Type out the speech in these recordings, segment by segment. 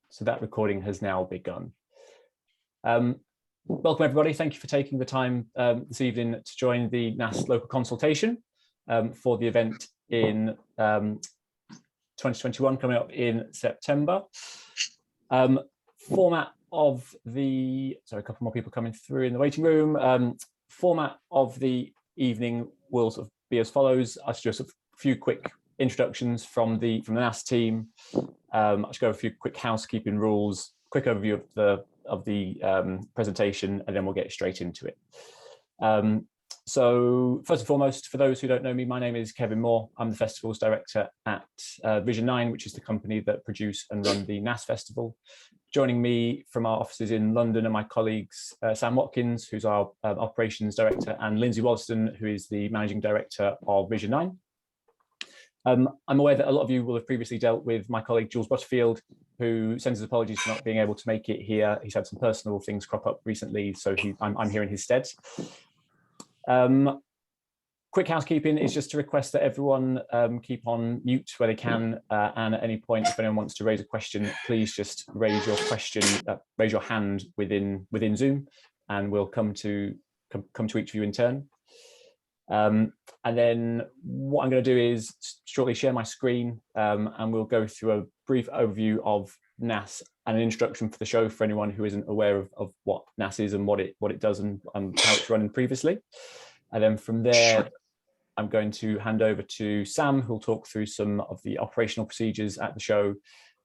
So that recording has now begun. Welcome everybody. Thank you for taking the time this evening to join the NAS local consultation for the event in 2021 coming up in September. Format of the, sorry, a couple more people coming through in the waiting room. Format of the evening will sort of be as follows. I should just a few quick introductions from the NAS team. I should go over a few quick housekeeping rules, quick overview of the presentation, and then we'll get straight into it. So first and foremost, for those who don't know me, my name is Kevin Moore. I'm the Festivals Director at Vision 9, which is the company that produce and run the NAS Festival. Joining me from our offices in London are my colleagues, Sam Watkins, who's our Operations Director, and Lindsay Wollaston, who is the Managing Director of Vision 9. I'm aware that a lot of you will have previously dealt with my colleague Jules Butterfield, who sends his apologies for not being able to make it here. He's had some personal things crop up recently, so I'm here in his stead. Quick housekeeping is just to request that everyone keep on mute where they can, and at any point, if anyone wants to raise a question, please just raise your question, raise your hand within Zoom, and we'll come to each of you in turn. And then what I'm going to do is shortly share my screen, and we'll go through a brief overview of NAS and an introduction for the show for anyone who isn't aware of what NAS is and what it does and how it's run previously. And then from there, I'm going to hand over to Sam, who'll talk through some of the operational procedures at the show,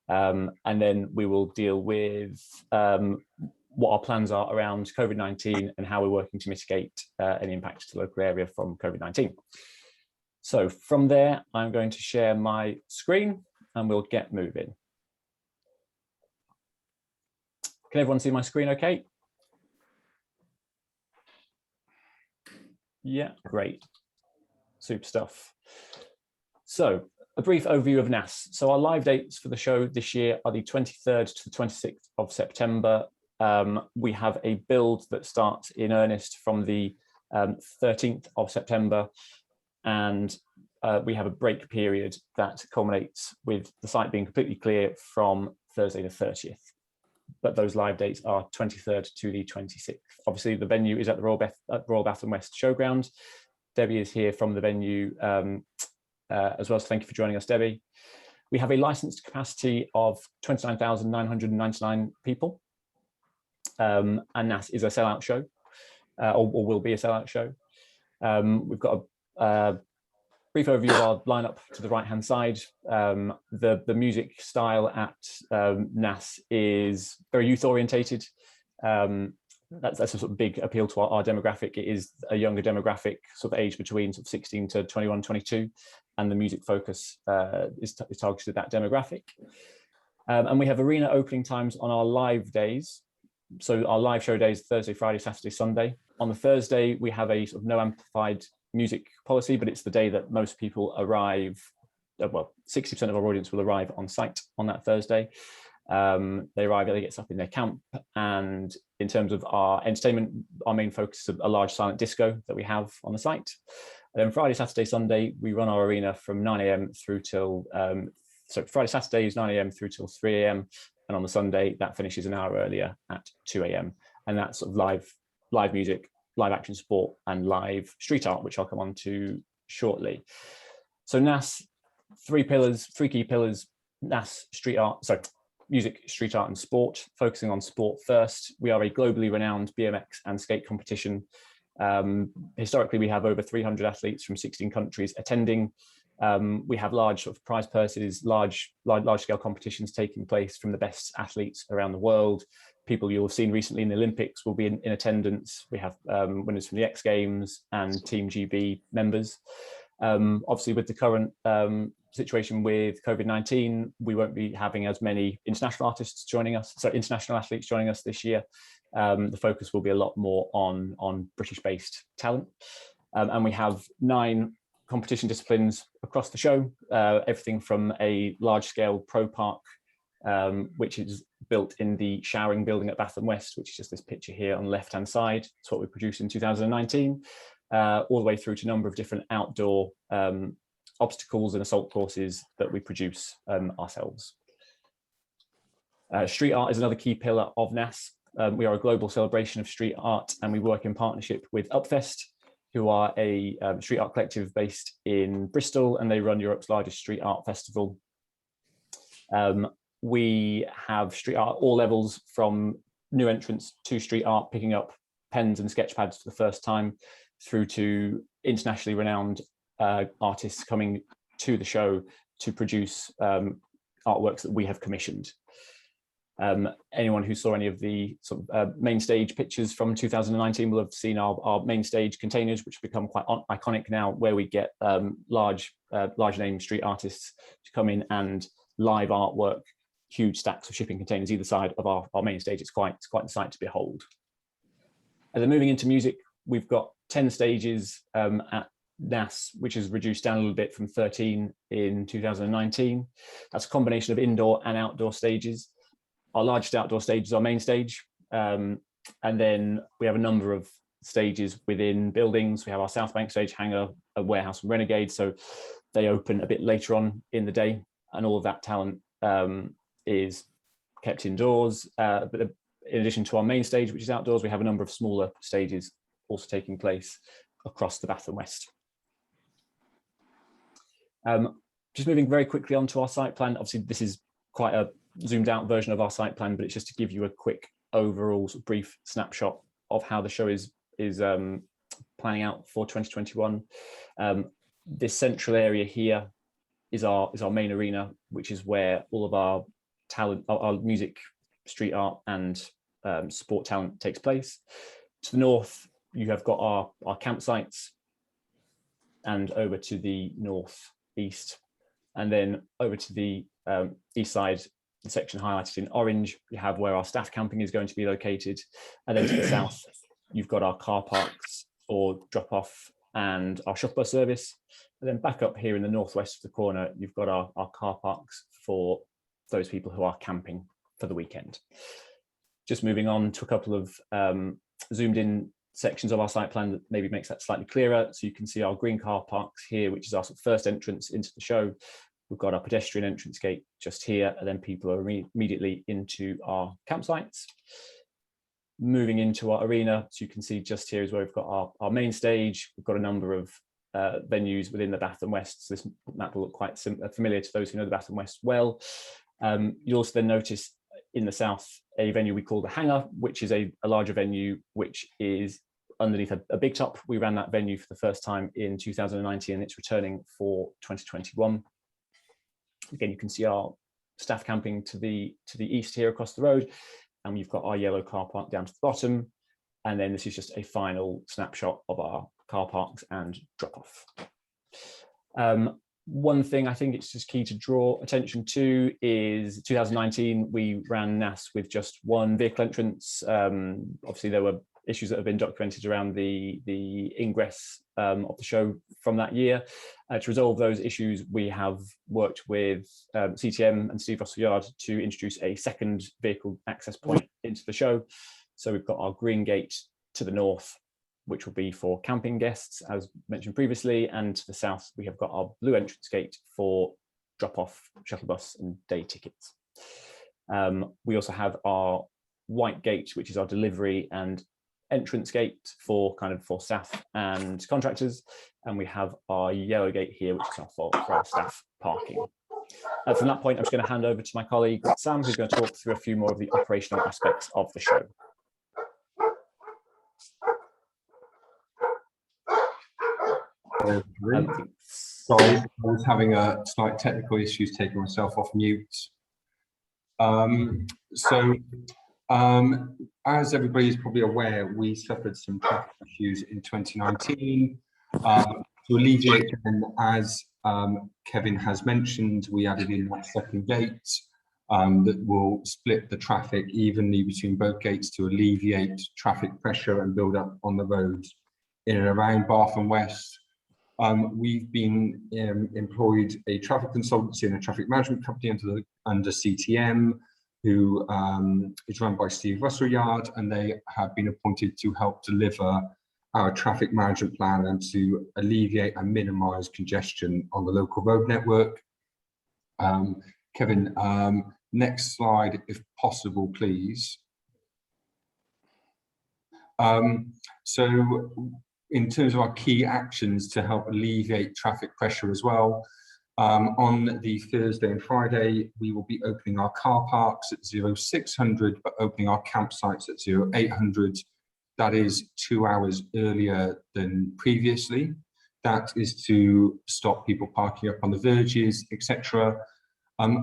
and then we will deal with what our plans are around COVID-19 and how we're working to mitigate any impact to the local area from COVID-19. So from there, I'm going to share my screen and we'll get moving. Can everyone see my screen okay? Yeah, great. Super stuff. So a brief overview of NAS. So our live dates for the show this year are the 23rd to the 26th of September. We have a build that starts in earnest from the 13th of September, and we have a break period that culminates with the site being completely clear from Thursday the 30th. But those live dates are 23rd to the 26th. Obviously, the venue is at the Royal Bath and West Showground. Debbie is here from the venue as well, so thank you for joining us, Debbie. We have a licensed capacity of 29,999 people. And NAS is a sellout show, or will be a sellout show. We've got a brief overview of our lineup to the right-hand side. The music style at NAS is very youth-orientated. That's a sort of big appeal to our demographic. It is a younger demographic, sort of age between sort of 16 to 21, 22, and the music focus is targeted at that demographic. And we have arena opening times on our live days. So our live show days, Thursday, Friday, Saturday, Sunday. On the Thursday, we have a sort of no amplified music policy, but it's the day that most people arrive. Well, 60% of our audience will arrive on site on that Thursday. They arrive, they get stuff in their camp. And in terms of our entertainment, our main focus is a large silent disco that we have on the site. And then Friday, Saturday, Sunday, we run our arena from 9 AM through till, so Friday, Saturday is 9 AM through till 3 AM. And on the Sunday, that finishes an hour earlier at 2 AM. And that's sort of live music, live action sport, and live street art, which I'll come on to shortly. So NAS, three key pillars, NAS, street art, sorry, music, street art, and sport, focusing on sport first. We are a globally renowned BMX and skate competition. Historically, we have over 300 athletes from 16 countries attending. We have large sort of prize purses, large scale competitions taking place from the best athletes around the world. People you'll have seen recently in the Olympics will be in attendance. We have winners from the X Games and Team GB members. Obviously, with the current situation with COVID-19, we won't be having as many international athletes joining us this year. The focus will be a lot more on British-based talent. And we have 9 competition disciplines across the show, everything from a large-scale pro park, which is built in the showering building at Bath and West, which is just this picture here on the left-hand side. It's what we produced in 2019, all the way through to a number of different outdoor obstacles and assault courses that we produce ourselves. Street art is another key pillar of NAAS. We are a global celebration of street art, and we work in partnership with Upfest, who are a street art collective based in Bristol, and they run Europe's largest street art festival. We have street art at all levels, from new entrants to street art, picking up pens and sketch pads for the first time, through to internationally renowned artists coming to the show to produce artworks that we have commissioned. Anyone who saw any of the sort of main stage pictures from 2019 will have seen our main stage containers, which have become quite iconic now, where we get large name street artists to come in and live artwork, huge stacks of shipping containers either side of our main stage. It's quite the sight to behold. And then moving into music, we've got 10 stages at Nass, which has reduced down a little bit from 13 in 2019. That's a combination of indoor and outdoor stages. Our largest outdoor stage is our main stage. And then we have a number of stages within buildings. We have our South Bank stage, hangar, a warehouse, and Renegade. So they open a bit later on in the day, and all of that talent is kept indoors. But in addition to our main stage, which is outdoors, we have a number of smaller stages also taking place across the Bath and West. Just moving very quickly onto our site plan. Obviously, this is quite a zoomed out version of our site plan, but it's just to give you a quick overall sort of brief snapshot of how the show is planning out for 2021. This central area here is our main arena, which is where all of our talent, our music, street art, and sport talent takes place. To the north, you have got our campsites, and over to the northeast, and then over to the east side, the section highlighted in orange, you have where our staff camping is going to be located. And then to the south, you've got our car parks for drop off and our shuttle bus service. And then back up here in the northwest of the corner, you've got our car parks for those people who are camping for the weekend. Just moving on to a couple of zoomed in sections of our site plan that maybe makes that slightly clearer. So you can see our green car parks here, which is our first entrance into the show. We've got our pedestrian entrance gate just here, and then people are immediately into our campsites. Moving into our arena, so you can see just here is where we've got our main stage. We've got a number of venues within the Bath and West. So this map will look quite familiar to those who know the Bath and West well. You'll also then notice in the south a venue we call the Hangar, which is a larger venue, which is underneath a big top. We ran that venue for the first time in 2019, and it's returning for 2021. Again, you can see our staff camping to the east here across the road, and we've got our yellow car park down to the bottom. And then this is just a final snapshot of our car parks and drop off. One thing I think it's just key to draw attention to is 2019, we ran NAS with just one vehicle entrance. Obviously, there were issues that have been documented around the ingress of the show from that year. To resolve those issues, we have worked with CTM and Steve Russell Yard to introduce a second vehicle access point into the show. So we've got our green gate to the north, which will be for camping guests, as mentioned previously, and to the south, we have got our blue entrance gate for drop-off, shuttle bus, and day tickets. We also have our white gate, which is our delivery and entrance gate for staff and contractors, and we have our yellow gate here, which is for our staff parking. From that point, I'm just going to hand over to my colleague Sam, who's going to talk through a few more of the operational aspects of the show. Sorry, I was having a slight technical issues taking myself off mute. As everybody is probably aware, we suffered some traffic issues in 2019. To alleviate them, as Kevin has mentioned, we added in that second gate that will split the traffic evenly between both gates to alleviate traffic pressure and build up on the roads in and around Bath and West. We've been employed a traffic consultancy and a traffic management company under CTM, who is run by Steve Russell Yard, and they have been appointed to help deliver our traffic management plan and to alleviate and minimise congestion on the local road network. Kevin, next slide, if possible, please. So in terms of our key actions to help alleviate traffic pressure as well, on the Thursday and Friday, we will be opening our car parks at 0600, but opening our campsites at 0800. That is 2 hours earlier than previously. That is to stop people parking up on the verges, etc.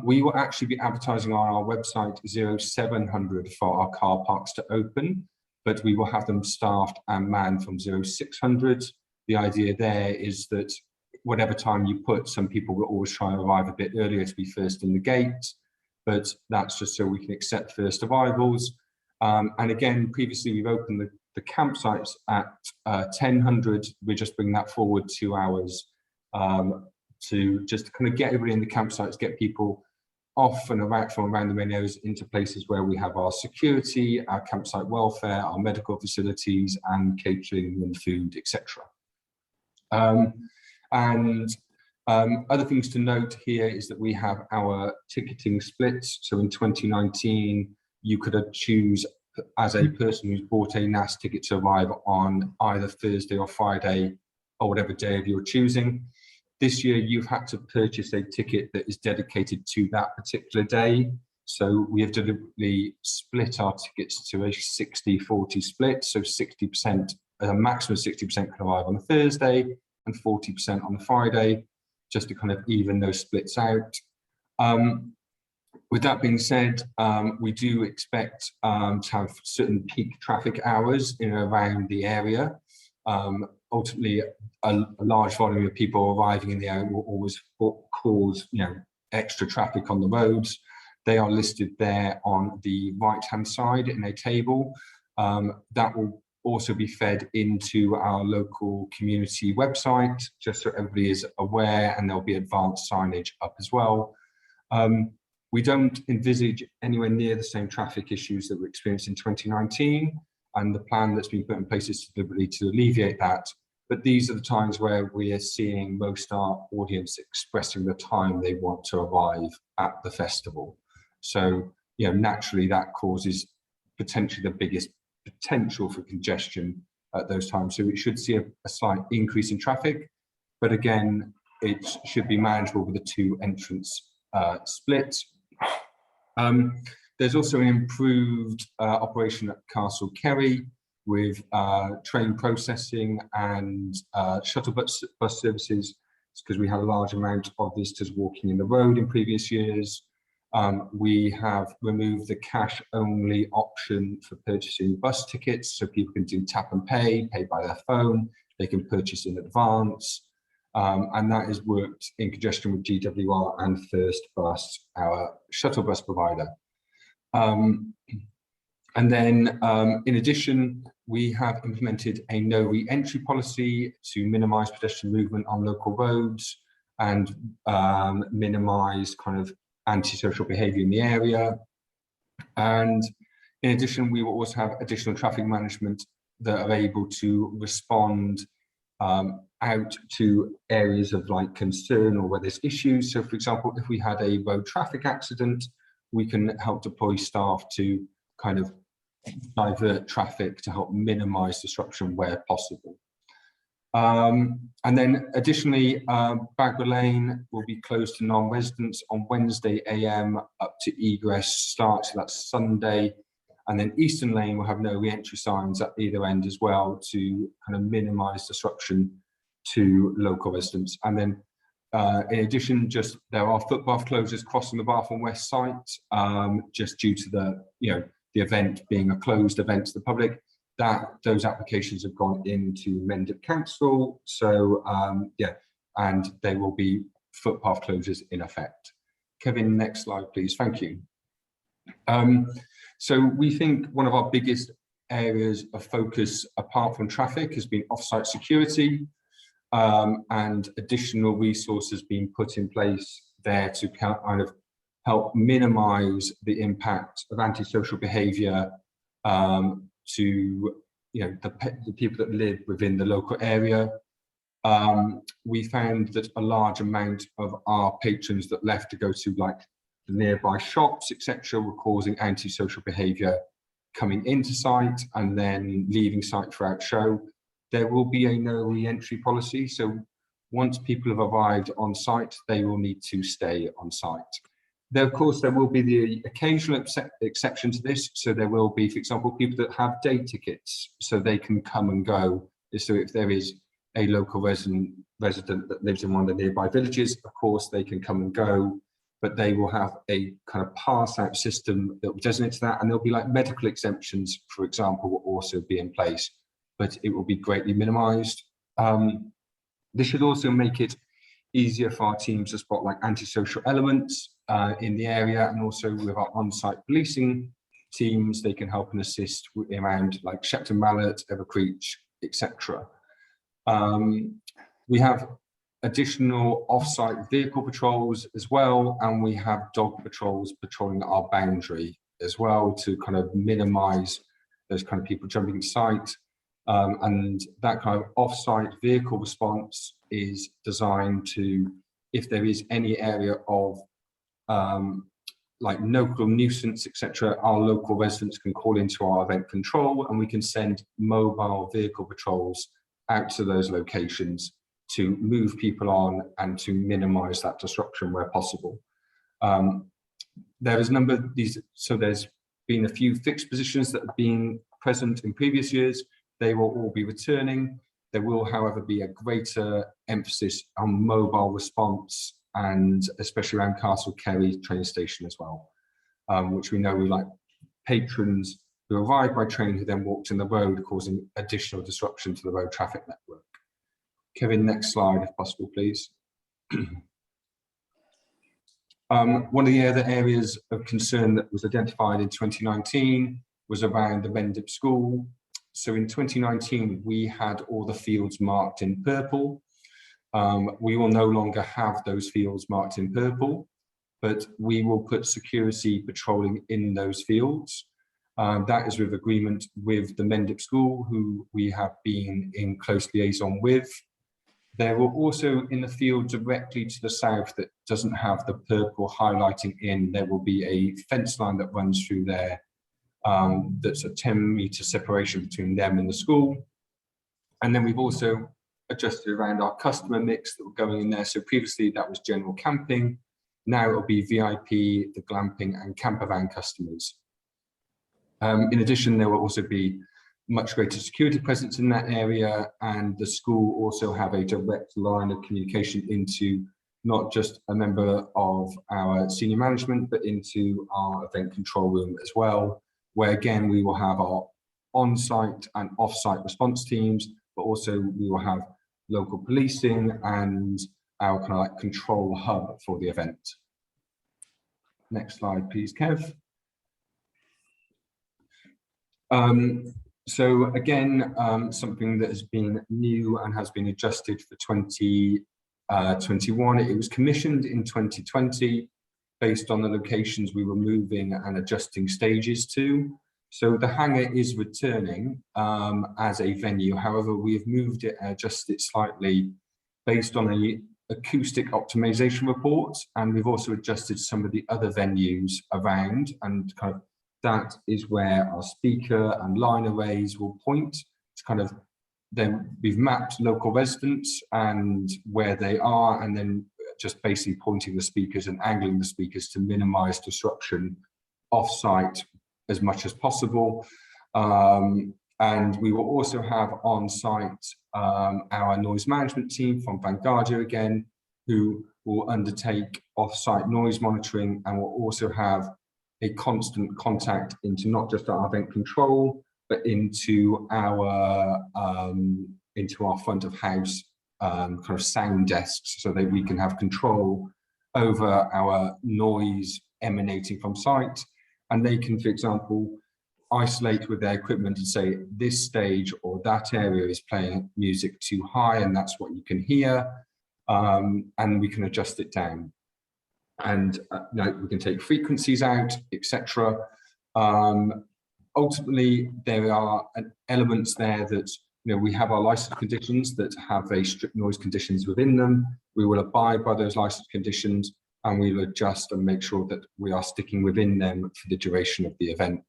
We will actually be advertising on our website 0700 for our car parks to open, but we will have them staffed and manned from 0600. The idea there is that whatever time you put, some people will always try and arrive a bit earlier to be first in the gate, but that's just so we can accept first arrivals. And again, previously we've opened the campsites at 1000. We're just bringing that forward 2 hours to just kind of get everybody in the campsites, get people off and about from around the main areas into places where we have our security, our campsite welfare, our medical facilities, and catering and food, etc. Other things to note here is that we have our ticketing splits. So in 2019, you could choose as a person who's bought a NAS ticket to arrive on either Thursday or Friday or whatever day of your choosing. This year, you've had to purchase a ticket that is dedicated to that particular day. So we have deliberately split our tickets to a 60-40 split. So 60%, a maximum of 60% can arrive on a Thursday and 40% on the Friday, just to kind of even those splits out. With that being said, we do expect to have certain peak traffic hours in and around the area. Ultimately, a large volume of people arriving in the area will always cause, extra traffic on the roads. They are listed there on the right-hand side in a table. That will also be fed into our local community website, just so everybody is aware, and there'll be advanced signage up as well. We don't envisage anywhere near the same traffic issues that we experienced in 2019, and the plan that's been put in place is deliberately to alleviate that. But these are the times where we are seeing most of our audience expressing the time they want to arrive at the festival. So, naturally that causes potentially the biggest potential for congestion at those times. So we should see a slight increase in traffic, but again, it should be manageable with a 2 entrance split. There's also an improved operation at Castle Cary with train processing and shuttle bus services, because we had a large amount of visitors walking in the road in previous years. We have removed the cash-only option for purchasing bus tickets, so people can do tap and pay by their phone. They can purchase in advance, and that is worked in conjunction with GWR and First Bus, our shuttle bus provider. And then, in addition, we have implemented a no re-entry policy to minimise pedestrian movement on local roads and minimise kind of antisocial behaviour in the area. And in addition, we will also have additional traffic management that are able to respond out to areas of concern or where there's issues. So for example, if we had a road traffic accident, we can help deploy staff to kind of divert traffic to help minimise disruption where possible. And then additionally, Bagwell Lane will be closed to non-residents on Wednesday AM up to egress start, so that's Sunday. And then Eastern Lane will have no re-entry signs at either end as well to kind of minimise disruption to local residents. And then in addition, there are footpath closures crossing the Bath and West site, just due to the event being a closed event to the public. Those applications have gone into Mendip Council, so and there will be footpath closures in effect. Kevin, next slide, please. Thank you. So we think one of our biggest areas of focus, apart from traffic, has been off-site security, and additional resources being put in place there to kind of help minimise the impact of antisocial behaviour to the people that live within the local area. We found that a large amount of our patrons that left to go to like the nearby shops, etc., were causing antisocial behaviour coming into site and then leaving site throughout show. There will be a no re-entry policy, so once people have arrived on site, they will need to stay on site. There, of course, there will be the occasional exception to this. So there will be, for example, people that have day tickets, so they can come and go. So if there is a local resident that lives in one of the nearby villages, of course, they can come and go, but they will have a kind of pass-out system that will designate that, and there'll be like medical exemptions, for example, will also be in place, but it will be greatly minimised. This should also make it easier for our teams to spot like antisocial elements in the area, and also with our on-site policing teams, they can help and assist around like Shepton Mallet, Evercreech, etc. We have additional off-site vehicle patrols as well, and we have dog patrols patrolling our boundary as well to kind of minimise those kind of people jumping site. And that kind of off-site vehicle response is designed to, if there is any area of like local nuisance, etc., our local residents can call into our event control, and we can send mobile vehicle patrols out to those locations to move people on and to minimise that disruption where possible. There is a number of these, so there's been a few fixed positions that have been present in previous years. They will all be returning. There will, however, be a greater emphasis on mobile response, and especially around Castle Cary train station as well, which we know we like patrons who arrive by train who then walked in the road, causing additional disruption to the road traffic network. Kevin, next slide, if possible, please. One of the other areas of concern that was identified in 2019 was around the Mendip School. So in 2019, we had all the fields marked in purple. We will no longer have those fields marked in purple, but we will put security patrolling in those fields. That is with agreement with the Mendip School, who we have been in close liaison with. There will also, in the field directly to the south that doesn't have the purple highlighting in, there will be a fence line that runs through there. That's a 10-metre separation between them and the school. And then we've also adjusted around our customer mix that were going in there. So previously that was general camping. Now it'll be VIP, the glamping and camper van customers. In addition, there will also be much greater security presence in that area, and the school also have a direct line of communication into not just a member of our senior management, but into our event control room as well, where again, we will have our on-site and off-site response teams, but also we will have local policing and our kind of like control hub for the event. Next slide, please, Kev. So again, something that has been new and has been adjusted for 2021. It was commissioned in 2020 based on the locations we were moving and adjusting stages to. So the hangar is returning as a venue. However, we have moved it and adjusted it slightly based on the acoustic optimization report. And we've also adjusted some of the other venues around, and kind of that is where our speaker and line arrays will point. It's kind of, then we've mapped local residents and where they are, and then just basically pointing the speakers and angling the speakers to minimize disruption off-site as much as possible. And we will also have on-site our noise management team from Vanguardia again, who will undertake off-site noise monitoring, and will also have a constant contact into not just our event control, but into our front of house kind of sound desks, so that we can have control over our noise emanating from site. And they can, for example, isolate with their equipment and say, this stage or that area is playing music too high and that's what you can hear, and we can adjust it down. And we can take frequencies out, etc. ultimately, there are elements there that, we have our license conditions that have a strict noise conditions within them. We will abide by those license conditions, and we will adjust and make sure that we are sticking within them for the duration of the event.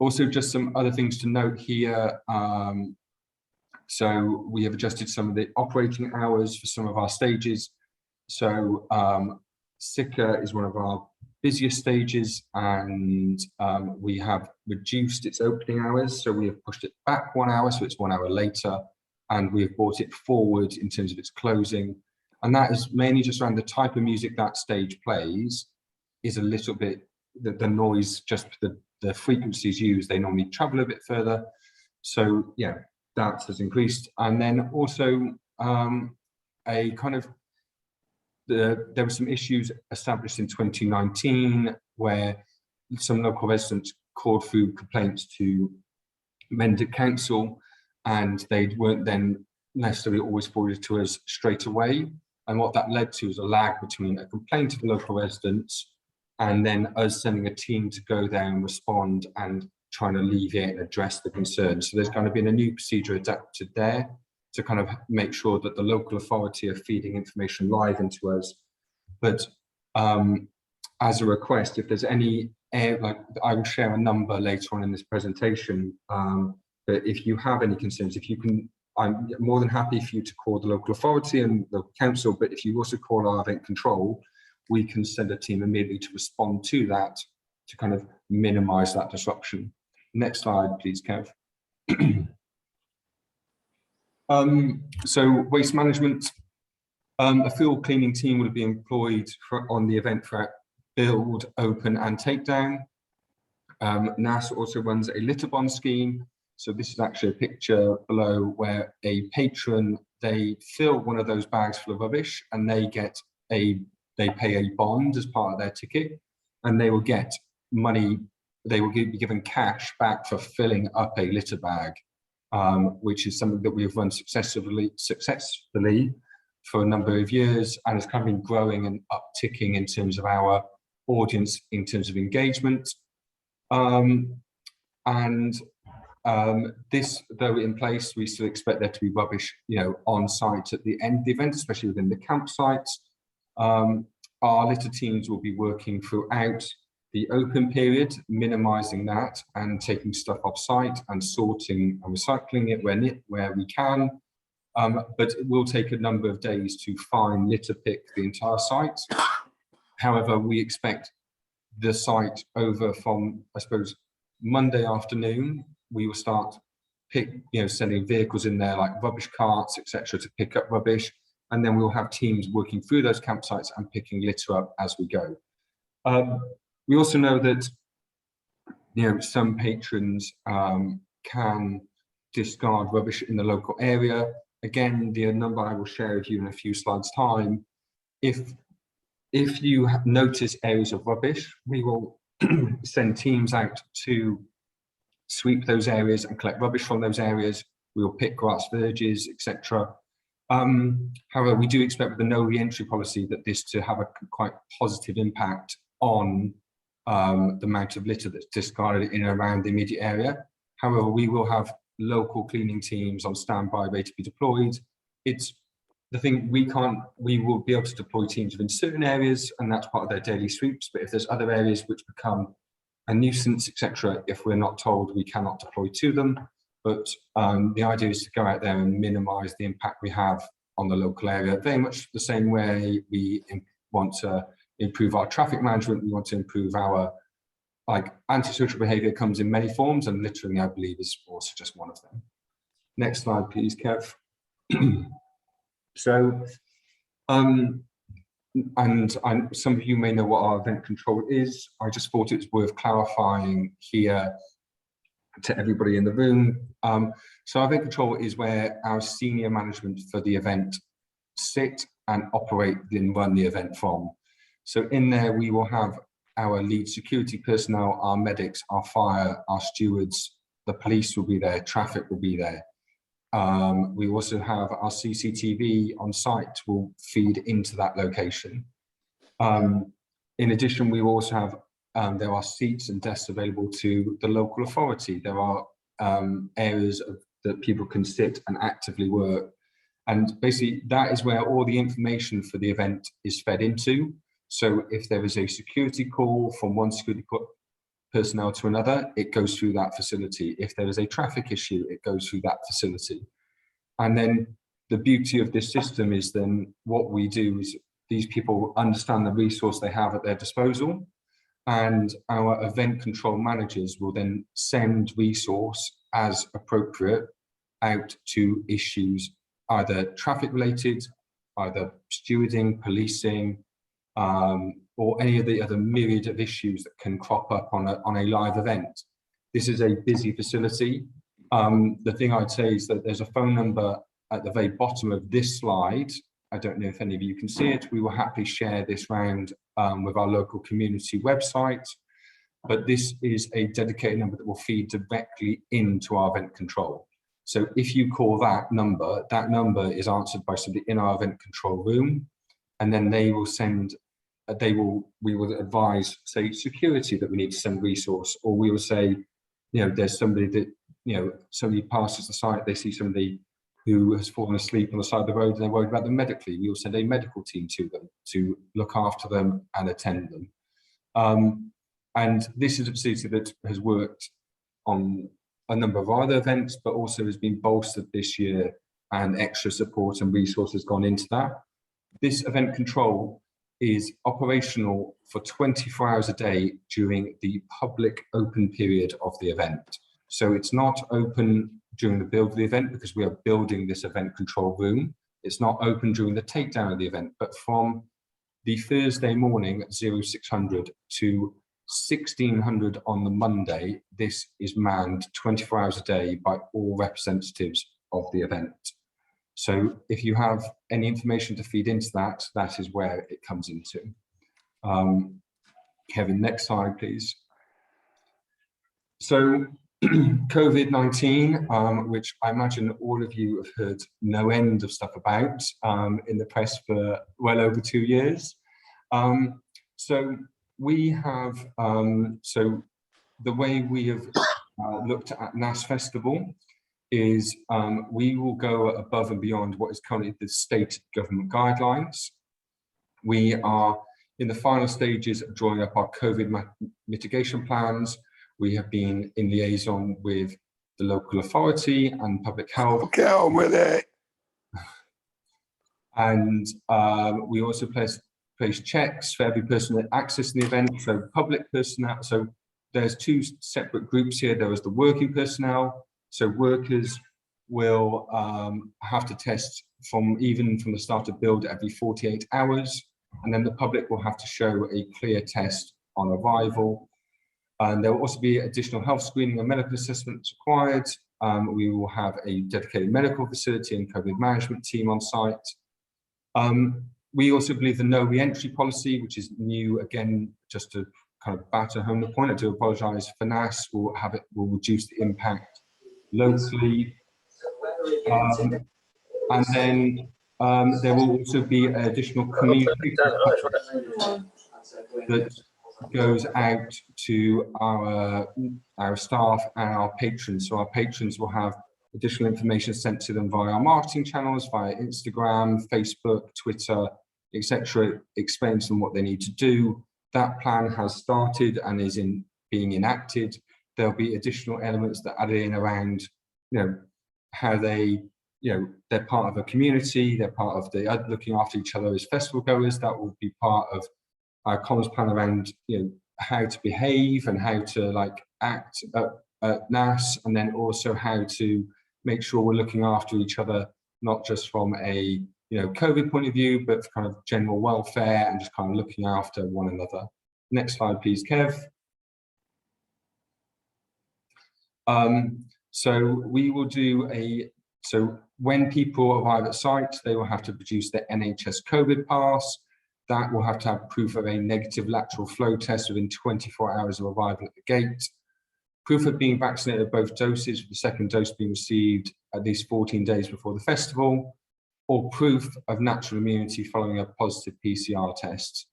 Also, just some other things to note here. So we have adjusted some of the operating hours for some of our stages. So Sika is one of our busiest stages, and we have reduced its opening hours. So we have pushed it back 1 hour, so it's 1 hour later, and we have brought it forward in terms of its closing. And that is mainly just around the type of music that stage plays is a little bit, the noise, just the frequencies used, they normally travel a bit further. So yeah, that has increased. And then also a kind of, there were some issues established in 2019 where some local residents called through complaints to Mendip Council, and they weren't then necessarily always forwarded to us straight away. And what that led to is a lag between a complaint of the local residents and then us sending a team to go there and respond and trying to alleviate and address the concerns. So there's kind of been a new procedure adapted there to kind of make sure that the local authority are feeding information live into us. But as a request, if there's any, like I will share a number later on in this presentation, but if you have any concerns, if you can, I'm more than happy for you to call the local authority and the council, but if you also call our event control, we can send a team immediately to respond to that to kind of minimize that disruption. Next slide, please, Kev. So waste management, a field cleaning team will be employed on the event for build, open and takedown. NAS also runs a litter bond scheme. So this is actually a picture below where a patron, they fill one of those bags full of rubbish and they pay a bond as part of their ticket, and they will get money, they will be given cash back for filling up a litter bag, which is something that we have run successfully for a number of years, and it's kind of been growing and upticking in terms of our audience, in terms of engagement. This, though in place, we still expect there to be rubbish, on site at the end of the event, especially within the campsites. Our litter teams will be working throughout the open period, minimizing that and taking stuff off site and sorting and recycling it where we can. But it will take a number of days to fine litter pick the entire site. However, we expect the site over from, I suppose, Monday afternoon, we will start sending vehicles in there like rubbish carts, etc., to pick up rubbish. And then we'll have teams working through those campsites and picking litter up as we go. We also know that some patrons can discard rubbish in the local area. Again, the number I will share with you in a few slides' time. If you notice areas of rubbish, we will send teams out to sweep those areas and collect rubbish from those areas. We will pick grass verges, etc. However, we do expect with the no re-entry policy that this to have a quite positive impact on the amount of litter that's discarded in and around the immediate area. However, we will have local cleaning teams on standby ready to be deployed. It's the thing, we will be able to deploy teams within certain areas, and that's part of their daily sweeps. But if there's other areas which become a nuisance, etc., if we're not told, we cannot deploy to them. But the idea is to go out there and minimize the impact we have on the local area. Very much the same way we want to improve our traffic management, we want to improve our, antisocial behavior comes in many forms, and littering, I believe, is also just one of them. Next slide, please, Kev. So, some of you may know what our event control is. I just thought it's worth clarifying here to everybody in the room. So our event control is where our senior management for the event sit and operate and run the event from. So in there, we will have our lead security personnel, our medics, our fire, our stewards, the police will be there, traffic will be there. We also have our CCTV on site will feed into that location. In addition, we will also have there are seats and desks available to the local authority. There are areas that people can sit and actively work. And basically that is where all the information for the event is fed into. So if there is a security call from one security personnel to another, it goes through that facility. If there is a traffic issue, it goes through that facility. And then the beauty of this system is then what we do is these people understand the resource they have at their disposal, and our event control managers will then send resource as appropriate out to issues, either traffic related, either stewarding, policing, or any of the other myriad of issues that can crop up on a live event. This is a busy facility. The thing I'd say is that there's a phone number at the very bottom of this slide. I don't know if any of you can see it. We will happily share this round with our local community website, but this is a dedicated number that will feed directly into our event control. So if you call that number is answered by somebody in our event control room, and then they will send, we will advise, say, security that we need to send resource, or we will say, you know, there's somebody that, you know, somebody passes the site, they see somebody who has fallen asleep on the side of the road and they're worried about them medically. We will send a medical team to them to look after them and attend them. And this is a facility that has worked on a number of other events, but also has been bolstered this year, and extra support and resources gone into that. This event control is operational for 24 hours a day during the public open period of the event. So it's not open during the build of the event because we are building this event control room. It's not open during the takedown of the event, but from the Thursday morning at 0600 to 1600 on the Monday, this is manned 24 hours a day by all representatives of the event. So if you have any information to feed into that, that is where it comes into. Kevin, next slide, please. So COVID-19, which I imagine all of you have heard no end of stuff about in the press for well over 2 years. So we have, so the way we have looked at NAS Festival is we will go above and beyond what is currently the state government guidelines. We are in the final stages of drawing up our COVID mitigation plans. We have been in liaison with the local authority and public health. Okay, on with it. And we also place checks for every person that accessing the event. So public personnel, so there's two separate groups here. There is the working personnel. So workers will have to test even from the start of build every 48 hours. And then the public will have to show a clear test on arrival. And there will also be additional health screening and medical assessments required. We will have a dedicated medical facility and COVID management team on site. We also believe the no re-entry policy, which is new, again, just to kind of batter home the point, I do apologise for Nass, will reduce the impact locally. And then there will also be additional communication that goes out to our staff and our patrons. So our patrons will have additional information sent to them via our marketing channels, via Instagram, Facebook, Twitter, etc., explains to them what they need to do. That plan has started and is being enacted. There'll be additional elements that add in around, you know, how they, you know, they're part of a community, they're part of the looking after each other as festival goers. That will be part of our comms plan around, you know, how to behave and how to like act at NAS, and then also how to make sure we're looking after each other, not just from a, you know, COVID point of view, but kind of general welfare and just kind of looking after one another. Next slide, please, Kev. So we will do so when people arrive at site, they will have to produce their NHS COVID pass. That will have to have proof of a negative lateral flow test within 24 hours of arrival at the gate. Proof of being vaccinated with both doses, with the second dose being received at least 14 days before the festival, or proof of natural immunity following a positive PCR test.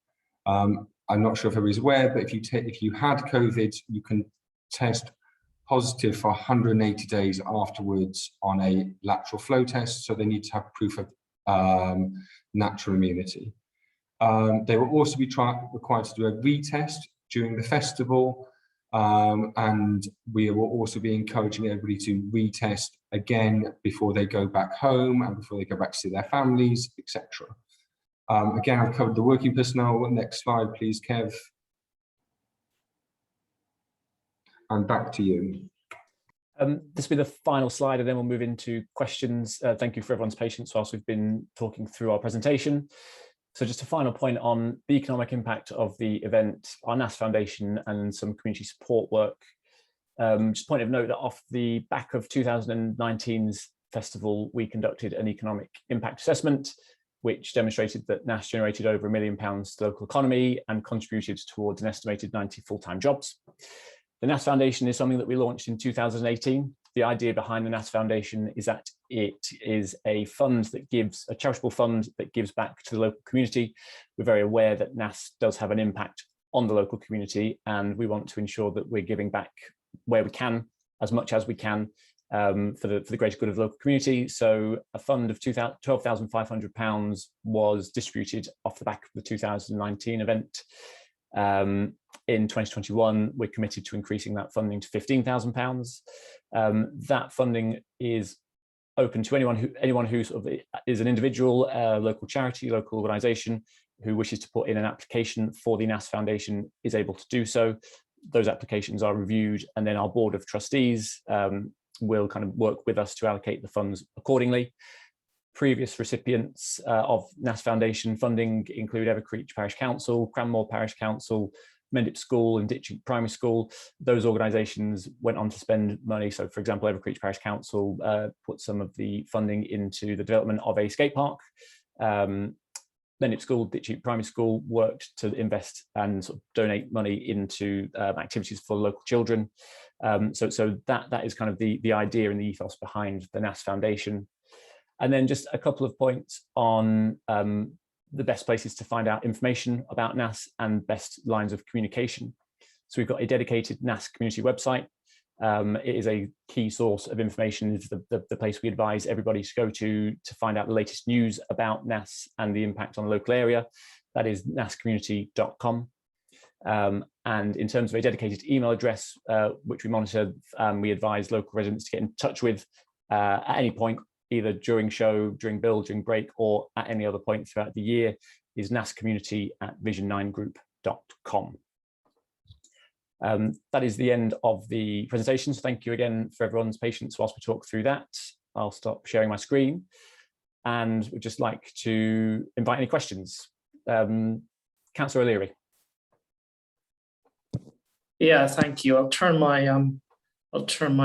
I'm not sure if everybody's aware, but if you had COVID, you can test positive for 180 days afterwards on a lateral flow test. So they need to have proof of natural immunity. They will also be required to do a retest during the festival. And we will also be encouraging everybody to retest again before they go back home and before they go back to see their families, etc. Again, I've covered the working personnel. Next slide, please, Kev. And back to you. This will be the final slide, and then we'll move into questions. Thank you for everyone's patience whilst we've been talking through our presentation. So just a final point on the economic impact of the event, our Nass Foundation and some community support work. Just a point of note that off the back of 2019's festival, we conducted an economic impact assessment, which demonstrated that Nass generated over £1 million to the local economy and contributed towards an estimated 90 full-time jobs. The Nass Foundation is something that we launched in 2018. The idea behind the Nass Foundation is that it is a fund that gives, a charitable fund that gives back to the local community. We're very aware that Nass does have an impact on the local community, and we want to ensure that we're giving back where we can, as much as we can, for the greater good of the local community. So a fund of £12,500 was distributed off the back of the 2019 event. In 2021, we're committed to increasing that funding to £15,000. That funding is open to anyone who sort of is an individual, local charity, local organisation who wishes to put in an application for the NAS Foundation is able to do so. Those applications are reviewed, and then our board of trustees will kind of work with us to allocate the funds accordingly. Previous recipients of NAS Foundation funding include Evercreech Parish Council, Cranmore Parish Council, Mendip School and Ditching Primary School. Those organisations went on to spend money. So, for example, Evercreech Parish Council put some of the funding into the development of a skate park. Mendip School, Ditching Primary School worked to invest and sort of donate money into activities for local children. So that is kind of the idea and the ethos behind the NAS Foundation. And then just a couple of points on the best places to find out information about NAS and best lines of communication. So we've got a dedicated NAS community website. It is a key source of information. It's the place we advise everybody to go to find out the latest news about NAS and the impact on the local area. That is nascommunity.com. And in terms of a dedicated email address, which we monitor, we advise local residents to get in touch with at any point, either during show, during build, during break, or at any other point throughout the year, is nascommunity@vision9group.com. That is the end of the presentation. So thank you again for everyone's patience whilst we talk through that. I'll stop sharing my screen and would just like to invite any questions. Councillor O'Leary. Yeah, thank you. I'll turn my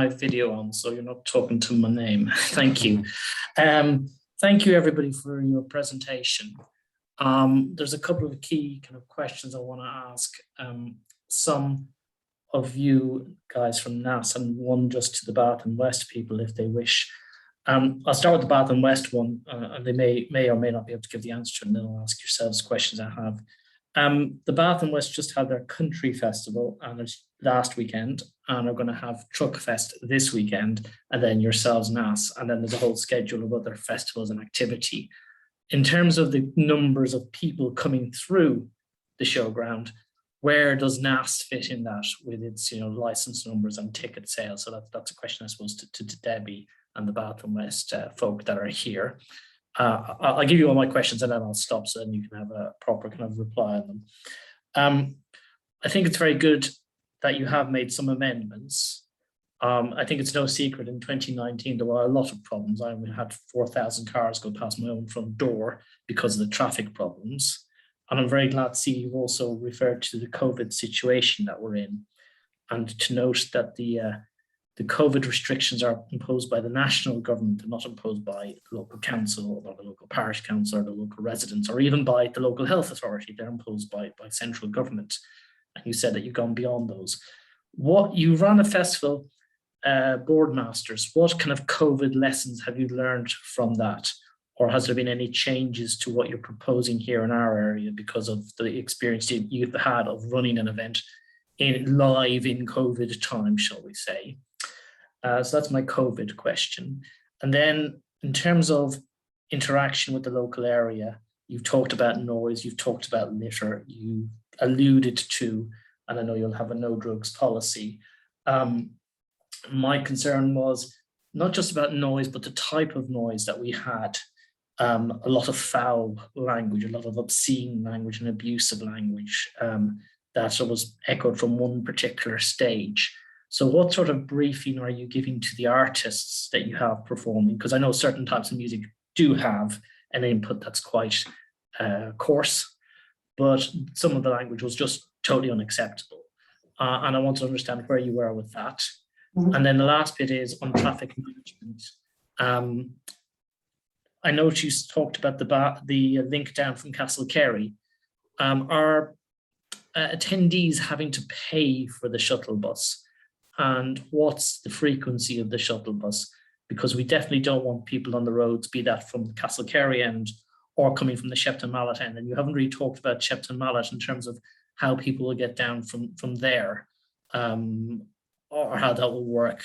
video on so you're not talking to my name. Thank you. Thank you everybody for your presentation. There's a couple of key kind of questions I want to ask some of you guys from NAS, and one just to the Bath and West people if they wish. I'll start with the Bath and West one, and they may or may not be able to give the answer, and then I'll ask yourselves questions I have. The Bath and West just had their country festival, and it's last weekend, and are going to have Truck Fest this weekend, and then yourselves NAS, and then there's a whole schedule of other festivals and activity. In terms of the numbers of people coming through the showground, where does NAS fit in that with its license numbers and ticket sales? So that's a question I suppose to Debbie and the Bath and West folk that are here. I'll give you all my questions and then I'll stop so then you can have a proper kind of reply on them. I think it's very good that you have made some amendments. I think it's no secret in 2019 there were a lot of problems. I had 4,000 cars go past my own front door because of the traffic problems. And I'm very glad to see you've also referred to the COVID situation that we're in, and to note that the COVID restrictions are imposed by the national government and not imposed by the local council or the local parish council or the local residents or even by the local health authority. They're imposed by central government. And you said that you've gone beyond those. You ran a festival, Boardmasters. What kind of COVID lessons have you learned from that? or has there been any changes to what you're proposing here in our area because of the experience you've had of running an event live in COVID time, shall we say? So that's my COVID question. And then in terms of interaction with the local area, you've talked about noise, you've talked about litter, you alluded to, and I know you'll have a no drugs policy. My concern was not just about noise, but the type of noise that we had. A lot of foul language, a lot of obscene language and abusive language that was echoed from one particular stage. So what sort of briefing are you giving to the artists that you have performing? Because I know certain types of music do have an input that's quite coarse, but some of the language was just totally unacceptable. And I want to understand where you were with that. And then the last bit is on traffic management. I know you talked about the link down from Castle Cary. Are attendees having to pay for the shuttle bus? And what's the frequency of the shuttle bus? Because we definitely don't want people on the roads, be that from the Castle Cary end or coming from the Shepton Mallet end. And you haven't really talked about Shepton Mallet in terms of how people will get down from there, or how that will work.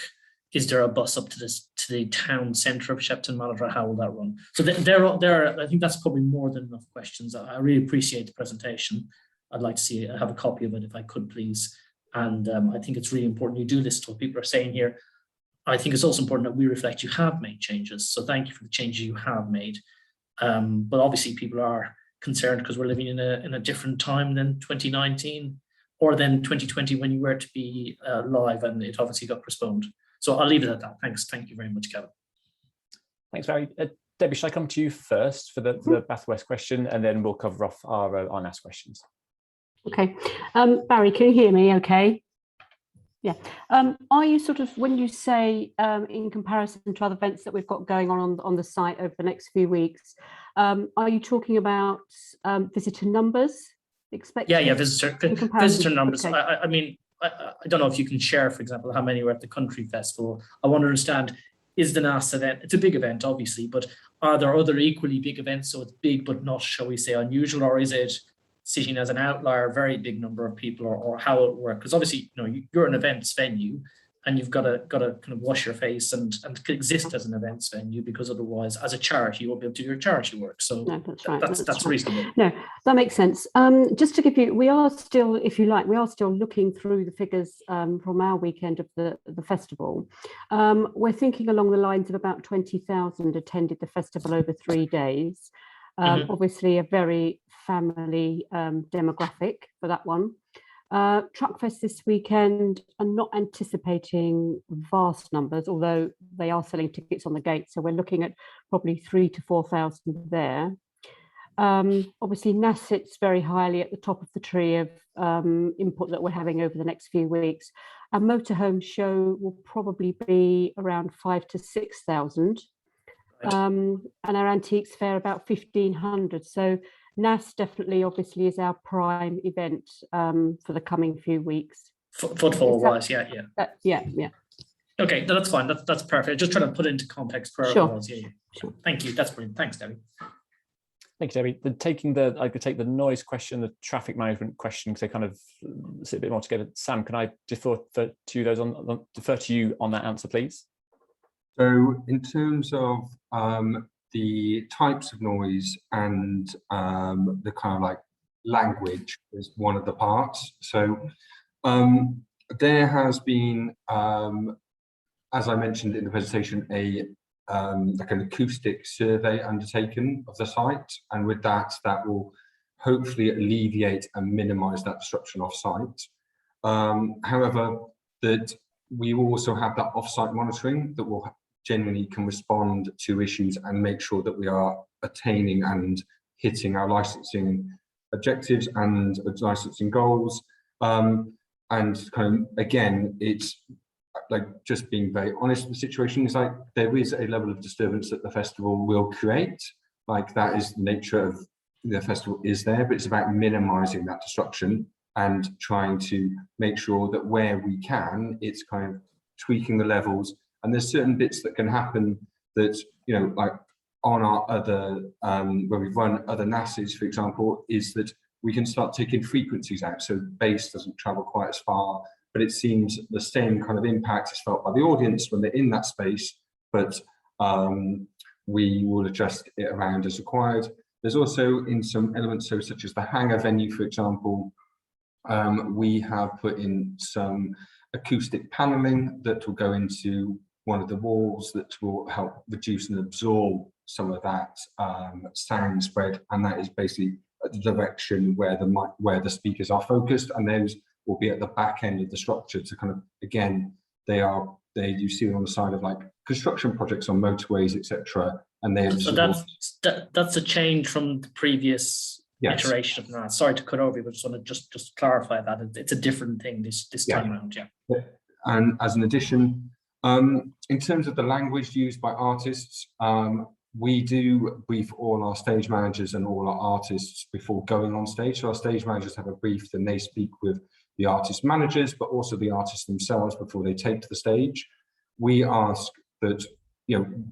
Is there a bus up to the town centre of Shepton Mallet, or how will that run? So I think that's probably more than enough questions. I really appreciate the presentation. I'd like to have a copy of it if I could, please. And I think it's really important you do listen to what people are saying here. I think it's also important that we reflect you have made changes. So thank you for the changes you have made. But obviously people are concerned because we're living in a different time than 2019 or then 2020 when you were to be live, and it obviously got postponed. So I'll leave it at that. Thanks. Thank you very much, Kevin. Thanks, Barry. Debbie, shall I come to you first for the Bath West question, and then we'll cover off our NAS questions. Okay. Barry, can you hear me okay? Yeah. Are you sort of, when you say in comparison to other events that we've got going on the site over the next few weeks, are you talking about visitor numbers expected? Yeah, visitor numbers. Okay. I mean, I don't know if you can share, for example, how many were at the Country Festival. I want to understand, is the NAS event, it's a big event, obviously, but are there other equally big events, so it's big but not, shall we say, unusual, or is it sitting as an outlier, a very big number of people, or how it works? Because obviously, you know, you're an events venue, and you've got to kind of wash your face and exist as an events venue, because otherwise, as a charity, you won't be able to do your charity work. So no, that's right. That's reasonable. No, that makes sense. Just to give you, we are still, if you like, we are still looking through the figures from our weekend of the festival. We're thinking along the lines of about 20,000 attended the festival over 3 days. Obviously, a very family demographic for that one. Truckfest this weekend, I'm not anticipating vast numbers, although they are selling tickets on the gate. So we're looking at probably 3,000 to 4,000 there. Obviously, Nass sits very highly at the top of the tree of input that we're having over the next few weeks. Our motorhome show will probably be around 5,000 to 6,000. And our antiques fair about 1,500. So NAS definitely, obviously, is our prime event for the coming few weeks. Footfall wise, yeah. Yeah. Okay, no, that's fine. That's perfect. Just trying to put it into context where it was. Yeah. Sure. Thank you. That's brilliant. Thanks, Debbie. Thank you, Debbie. I could take the noise question, the traffic management question, because they kind of sit a bit more together. Sam, can I defer to you on that answer, please? So in terms of the types of noise and the kind of like language is one of the parts. So there has been, as I mentioned in the presentation, like an acoustic survey undertaken of the site, and with that will hopefully alleviate and minimize that disruption off site. However, that we also have that off-site monitoring that will genuinely can respond to issues and make sure that we are attaining and hitting our licensing objectives and licensing goals. And kind of, again, it's like just being very honest with the situation. Is like there is a level of disturbance that the festival will create. Like that is the nature of the festival is there, but it's about minimizing that disruption and trying to make sure that where we can, it's kind of tweaking the levels. And there's certain bits that can happen that, you know, like on our other, where we've run other NASs, for example, is that we can start taking frequencies out. So bass doesn't travel quite as far, but it seems the same kind of impact is felt by the audience when they're in that space, but we will adjust it around as required. There's also in some elements, so such as the hangar venue, for example, we have put in some acoustic paneling that will go into one of the walls that will help reduce and absorb some of that sound spread, and that is basically the direction where the speakers are focused, and those will be at the back end of the structure to kind of, again, you see them on the side of like construction projects on motorways, etc. And they so that's a change from the previous iteration of NAS. Sorry to cut over you, but just want to just clarify that it's a different thing this time around. Yeah. And as an addition, in terms of the language used by artists, we do brief all our stage managers and all our artists before going on stage. So our stage managers have a brief, then they speak with the artist managers, but also the artists themselves before they take to the stage. We ask that,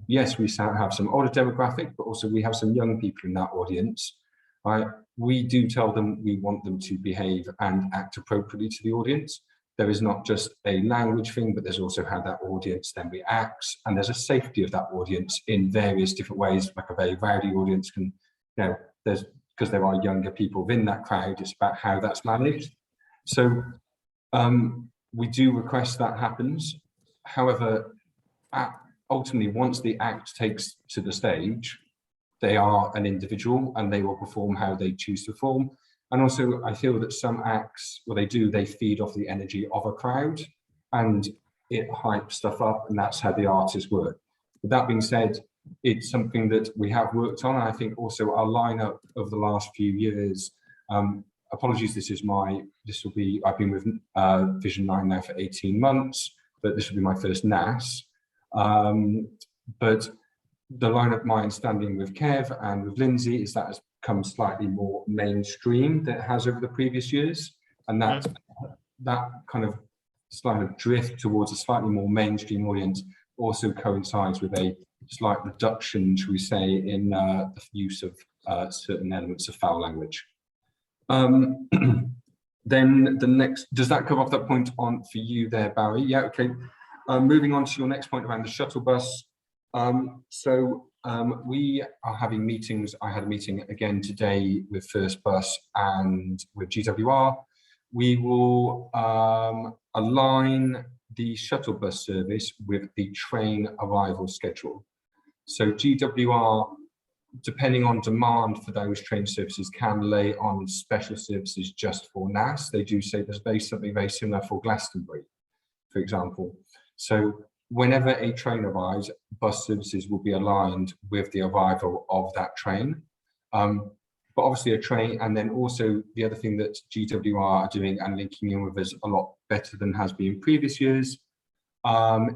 yes, we have some older demographic, but also we have some young people in that audience. Right? We do tell them we want them to behave and act appropriately to the audience. There is not just a language thing, but there's also how that audience then reacts, and there's a safety of that audience in various different ways. Like a very rowdy audience can, because there are younger people within that crowd, it's about how that's managed. So we do request that happens. However, ultimately, once the act takes to the stage, they are an individual and they will perform how they choose to perform. And also, I feel that some acts, they feed off the energy of a crowd and it hypes stuff up, and that's how the artists work. With that being said, it's something that we have worked on. I think also our lineup of the last few years, apologies, I've been with Vision 9 now for 18 months, but this will be my first NAS. But the lineup, my understanding with Kev and with Lindsay, is that has come slightly more mainstream than it has over the previous years. And that kind of slight drift towards a slightly more mainstream audience also coincides with a slight reduction, shall we say, in the use of certain elements of foul language. Then the next, does that cover off that point on for you there, Barry? Yeah, okay. Moving on to your next point around the shuttle bus. We are having meetings. I had a meeting again today with First Bus and with GWR. We will align the shuttle bus service with the train arrival schedule. So GWR, depending on demand for those train services, can lay on special services just for NAS. They do say there's something very similar for Glastonbury, for example. So whenever a train arrives, bus services will be aligned with the arrival of that train. But obviously a train, and then also the other thing that GWR are doing and linking in with us a lot better than has been in previous years,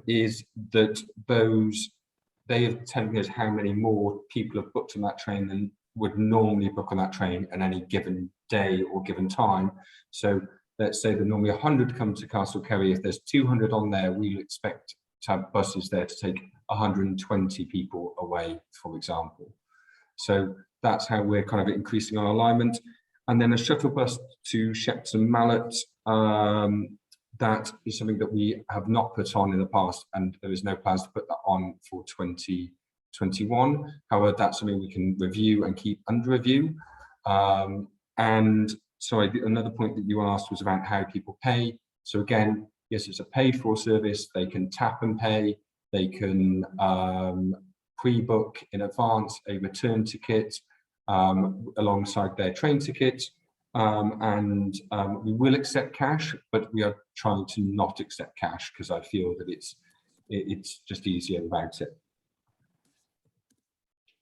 is that they are telling us how many more people have booked on that train than would normally book on that train at any given day or given time. So let's say that normally 100 come to Castle Cary. If there's 200 on there, we'll expect to have buses there to take 120 people away, for example. So that's how we're kind of increasing our alignment. And then a shuttle bus to Shepton Mallet, that is something that we have not put on in the past, and there is no plans to put that on for 2021. However, that's something we can review and keep under review. And sorry, another point that you asked was about how people pay. So again, yes, it's a paid for service. They can tap and pay. They can pre-book in advance a return ticket alongside their train ticket. We will accept cash, but we are trying to not accept cash because I feel that it's just easier without it.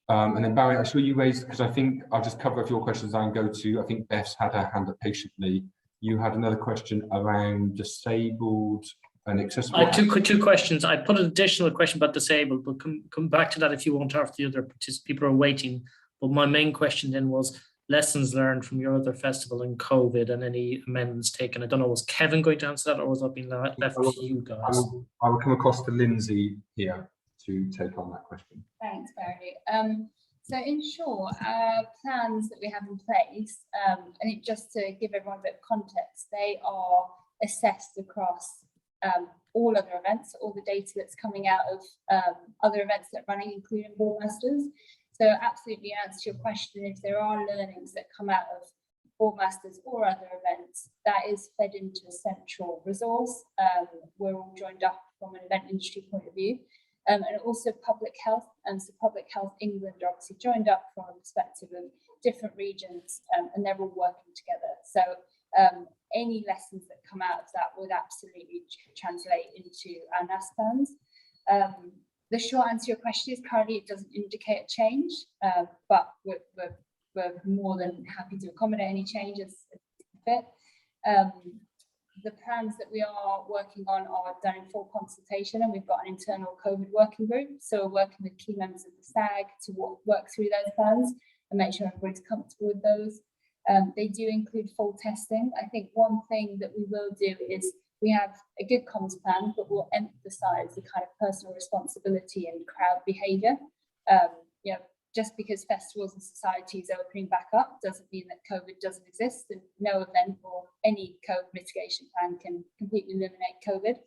And then Barry, I saw you raised, because I think I'll just cover a few questions and go to, I think Beth's had her hand up patiently. You had another question around disabled and accessible. I had two questions. I put an additional question about disabled, but come back to that if you want after the other people are waiting. But my main question then was lessons learned from your other festival in COVID and any amendments taken. I don't know, was Kevin going to answer that, or was that being left to you guys? I will come across to Lindsay here. to take on that question. Thanks, Barry. So in short, our plans that we have in place, and just to give everyone a bit of context, they are assessed across all other events, all the data that's coming out of other events that are running, including Ballmasters. So absolutely answer to your question, if there are learnings that come out of Ballmasters or other events, that is fed into a central resource. We're all joined up from an event industry point of view. And also public health, and so Public Health England are obviously joined up from a perspective of different regions, and they're all working together. So any lessons that come out of that would absolutely translate into our NAS plans. The short answer to your question is currently it doesn't indicate a change, but we're more than happy to accommodate any changes fit. The plans that we are working on are done in full consultation, and we've got an internal COVID working group. So we're working with key members of the SAG to work through those plans and make sure everybody's comfortable with those. They do include full testing. I think one thing that we will do is we have a good comms plan, but we'll emphasize the kind of personal responsibility and crowd behavior. You know, just because festivals and societies are opening back up doesn't mean that COVID doesn't exist, and no event or any COVID mitigation plan can completely eliminate COVID.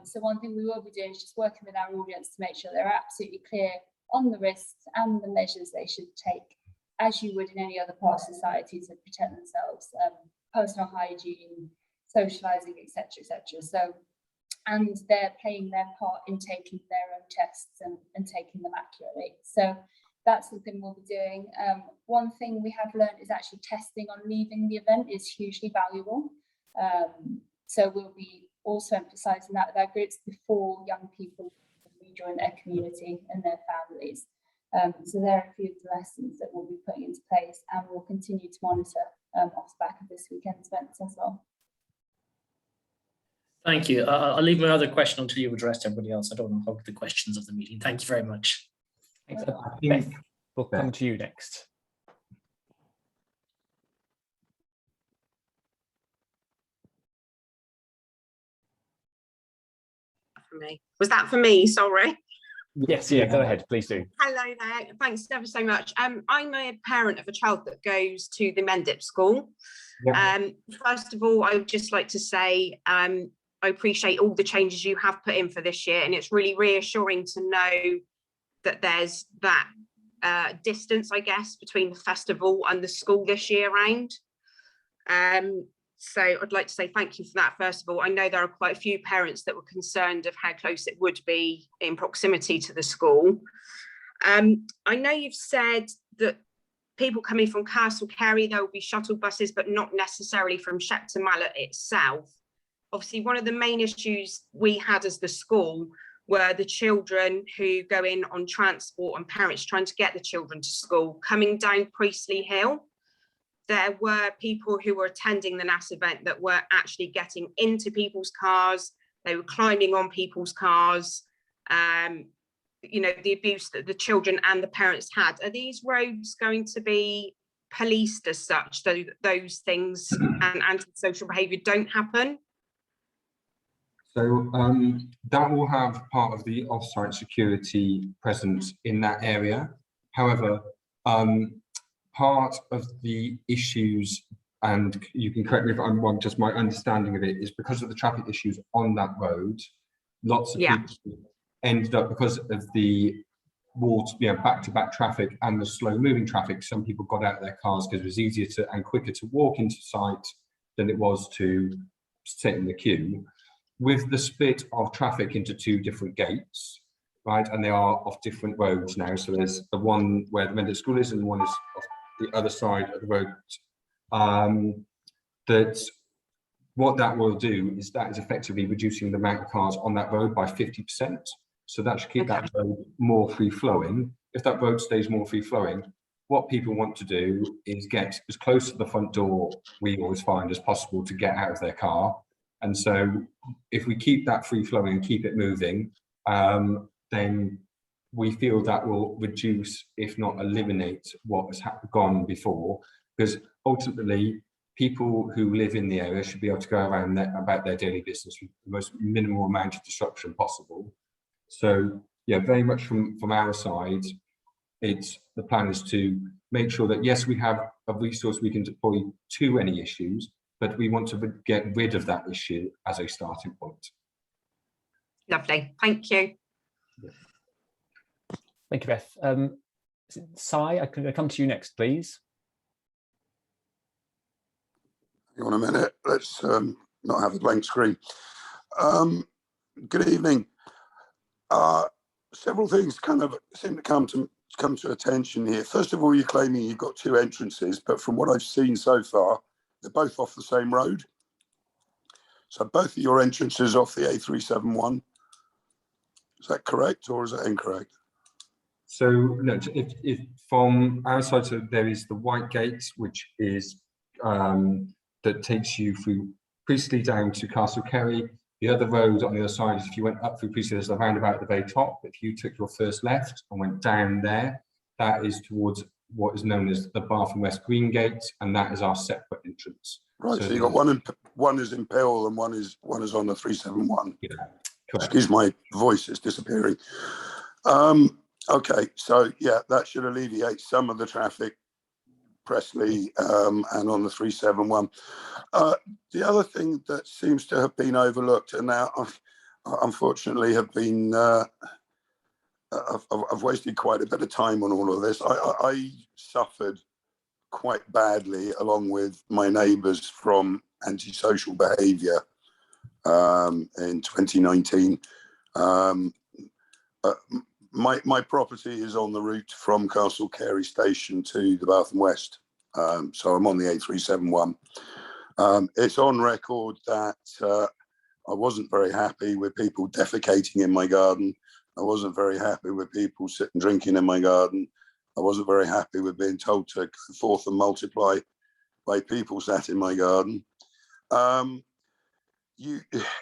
So one thing we will be doing is just working with our audience to make sure they're absolutely clear on the risks and the measures they should take, as you would in any other part of society, to protect themselves, personal hygiene, socializing, etc., etc. So, and they're playing their part in taking their own tests and taking them accurately. So that's something we'll be doing. One thing we have learned is actually testing on leaving the event is hugely valuable. So we'll be also emphasising that with our groups before young people rejoin their community and their families. So there are a few of the lessons that we'll be putting into place, and we'll continue to monitor off the back of this weekend's events as well. Thank you. I'll leave my other question until you've addressed everybody else. I don't want to hog the questions of the meeting. Thank you very much. Thanks. Beth, we'll come to you next. For me. Was that for me? Sorry. Yes, yeah, go ahead, please do. Hello there. Thanks ever so much. I'm a parent of a child that goes to the Mendip school. Yep. First of all, I would just like to say I appreciate all the changes you have put in for this year, and it's really reassuring to know that there's that distance, I guess, between the festival and the school this year round. So I'd like to say thank you for that, first of all. I know there are quite a few parents that were concerned of how close it would be in proximity to the school. I know you've said that people coming from Castle Cary, there will be shuttle buses, but not necessarily from Shepton Mallet itself. Obviously, one of the main issues we had as the school were the children who go in on transport and parents trying to get the children to school. Coming down Priestley Hill, there were people who were attending the NAAS event that were actually getting into people's cars. They were climbing on people's cars. You know, the abuse that the children and the parents had. Are these roads going to be policed as such, so that those things and antisocial behaviour don't happen? So that will have part of the off-site security present in that area. However, part of the issues, and you can correct me if I'm wrong, just my understanding of it is because of the traffic issues on that road, lots of people ended up, because of the back-to-back traffic and the slow-moving traffic, some people got out of their cars because it was easier to and quicker to walk into site than it was to sit in the queue. With the split of traffic into two different gates, right, and they are off different roads now. So there's the one where the Mendip School is, and the one is off the other side of the road. That what that will do is that is effectively reducing the amount of cars on that road by 50%. So that should keep that road more free flowing. If that road stays more free flowing, what people want to do is get as close to the front door, we always find, as possible to get out of their car. And so if we keep that free flowing and keep it moving, then we feel that will reduce, if not eliminate, what has gone before. Because ultimately, people who live in the area should be able to go around about their daily business with the most minimal amount of disruption possible. So yeah, very much from our side, the plan is to make sure that, yes, we have a resource we can deploy to any issues, but we want to get rid of that issue as a starting point. Lovely, thank you. Thank you, Beth. Si, I can come to you next, please. Hang on a minute, let's not have a blank screen. Good evening. Several things kind of seem to come to attention here. First of all, you're claiming you've got 2 entrances, but from what I've seen so far, they're both off the same road. So both of your entrances off the A371. Is that correct or is that incorrect? So no, if from our side, so there is the white gate, which is that takes you through Priestley down to Castle Cary. The other road on the other side is if you went up through Priestley, there's a roundabout at the very top. If you took your first left and went down there, that is towards what is known as the Bath and West Green Gate, and that is our separate entrance. Right. So you got one is in Peel and one is on the 371. Yeah, excuse my voice, it's disappearing. Okay, so yeah, that should alleviate some of the traffic, Presley, and on the 371. The other thing that seems to have been overlooked, and now unfortunately have been, I've wasted quite a bit of time on all of this. I suffered quite badly, along with my neighbours, from antisocial behaviour in 2019. My property is on the route from Castle Cary station to the Bath and West. So I'm on the A371. It's on record that I wasn't very happy with people defecating in my garden. I wasn't very happy with people sitting drinking in my garden. I wasn't very happy with being told to go forth and multiply by people sat in my garden.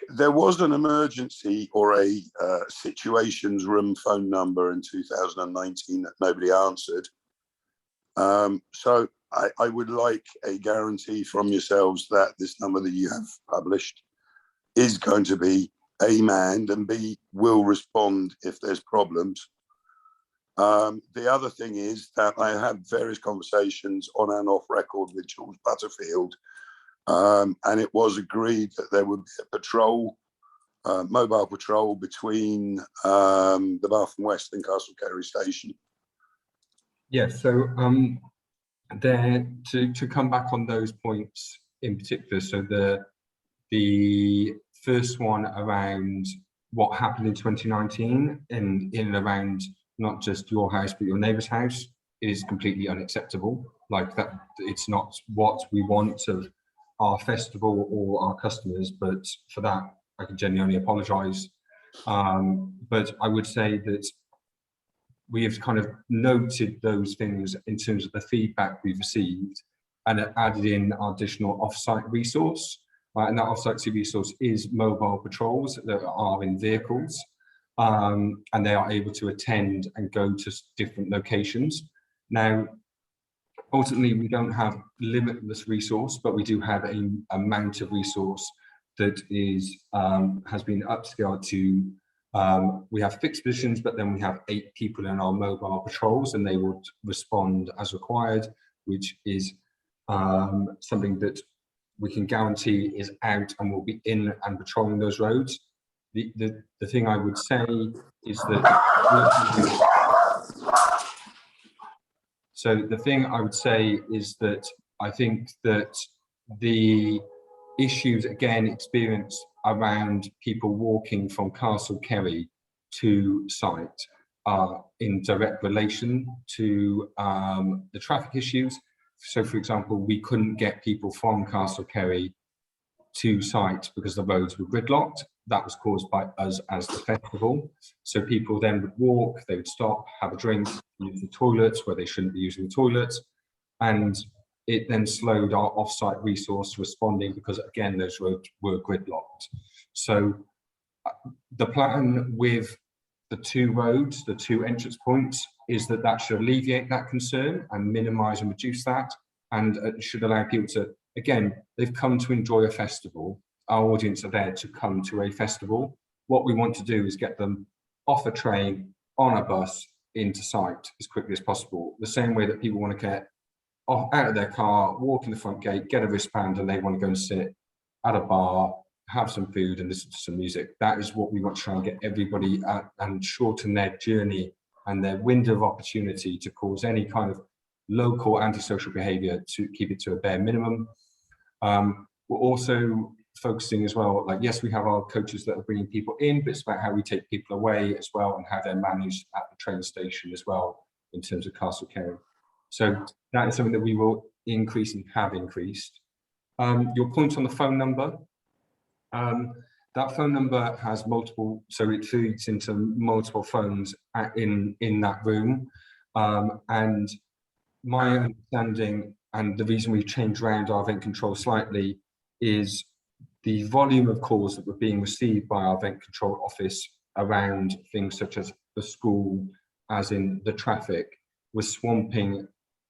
There was an emergency or a situations room phone number in 2019 that nobody answered. So I would like a guarantee from yourselves that this number that you have published is going to be A, manned, and B, will respond if there's problems. The other thing is that I had various conversations on and off record with George Butterfield, and it was agreed that there would be a patrol, mobile patrol between the Bath and West and Castle Cary station. Yeah, so there to come back on those points in particular. So the first one around what happened in 2019 and in and around not just your house but your neighbour's house is completely unacceptable. Like that, it's not what we want of our festival or our customers, but for that I can genuinely apologise. But I would say that we have kind of noted those things in terms of the feedback we've received and added in our additional off-site resource. And that off-site resource is mobile patrols that are in vehicles, and they are able to attend and go to different locations. Now, ultimately, we don't have limitless resource, but we do have an amount of resource that is has been upscaled to. We have fixed positions, but then we have 8 people in our mobile patrols, and they would respond as required, which is something that we can guarantee is out and will be in and patrolling those roads. The thing I would say is that I think that the issues again experienced around people walking from Castle Cary to site are in direct relation to the traffic issues. So, for example, we couldn't get people from Castle Cary to site because the roads were gridlocked. That was caused by us as the festival. So people then would walk, they would stop, have a drink, use the toilets where they shouldn't be using the toilets. And it then slowed our off-site resource responding because, again, those roads were gridlocked. So the plan with the 2 roads, the 2 entrance points, is that that should alleviate that concern and minimize and reduce that, and it should allow people to, again, they've come to enjoy a festival. Our audience are there to come to a festival. What we want to do is get them off a train, on a bus, into site as quickly as possible. The same way that people want to get out of their car, walk in the front gate, get a wristband, and they want to go and sit at a bar, have some food and listen to some music. That is what we want to try and get everybody at, and shorten their journey and their window of opportunity to cause any kind of local antisocial behaviour, to keep it to a bare minimum. We're also focusing as well, like, yes, we have our coaches that are bringing people in, but it's about how we take people away as well and how they're managed at the train station as well in terms of Castle Cary. So that is something that we will increase and have increased. Your point on the phone number, that phone number has multiple, so it feeds into multiple phones in that room. And my understanding, and the reason we've changed around our event control slightly, is the volume of calls that were being received by our event control office around things such as the school, as in the traffic, was swamping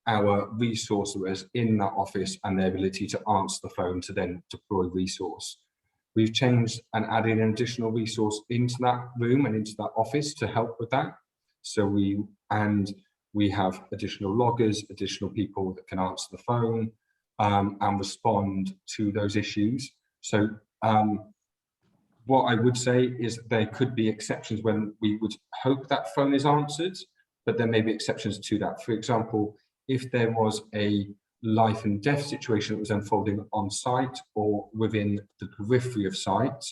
our resources in that office and their ability to answer the phone to then deploy resource. We've changed and added an additional resource into that room and into that office to help with that. So we have additional loggers, additional people that can answer the phone and respond to those issues. So what I would say is there could be exceptions when we would hope that phone is answered, but there may be exceptions to that. For example, if there was a life and death situation that was unfolding on site or within the periphery of site,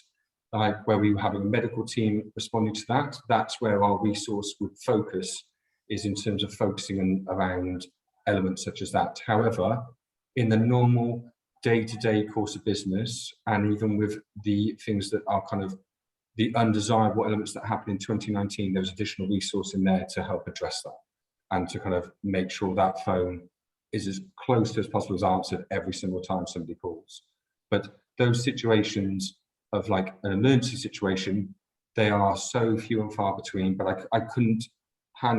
like where we were having a medical team responding to that, that's where our resource would focus, is in terms of focusing around elements such as that. However, in the normal day-to-day course of business, and even with the things that are kind of the undesirable elements that happened in 2019, there's additional resource in there to help address that and to kind of make sure that phone is as close as possible as answered every single time somebody calls. But those situations of like an emergency situation, they are so few and far between, but I couldn't I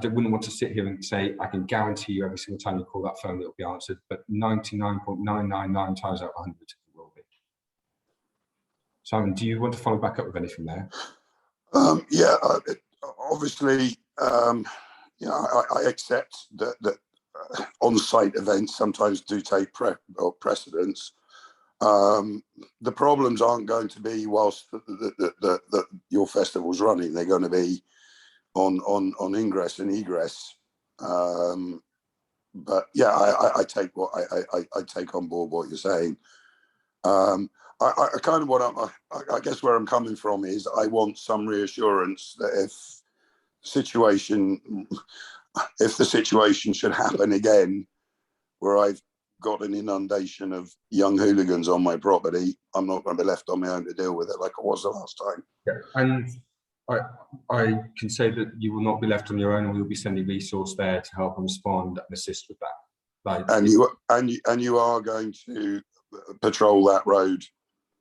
wouldn't want to sit here and say, I can guarantee you every single time you call that phone, it'll be answered, but 99.999 times out of 100, it will be. Simon, do you want to follow back up with anything there? Yeah, obviously, you know, I accept that on-site events sometimes do take precedence. The problems aren't going to be whilst your festival's running. They're going to be on ingress and egress. But yeah, I take what I take on board what you're saying. I kind of what I guess where I'm coming from is I want some reassurance that if the situation should happen again, where I've got an inundation of young hooligans on my property, I'm not going to be left on my own to deal with it like I was the last time. Yeah, and I can say that you will not be left on your own, and we will be sending resource there to help and respond and assist with that. Like, and you are going to patrol that road.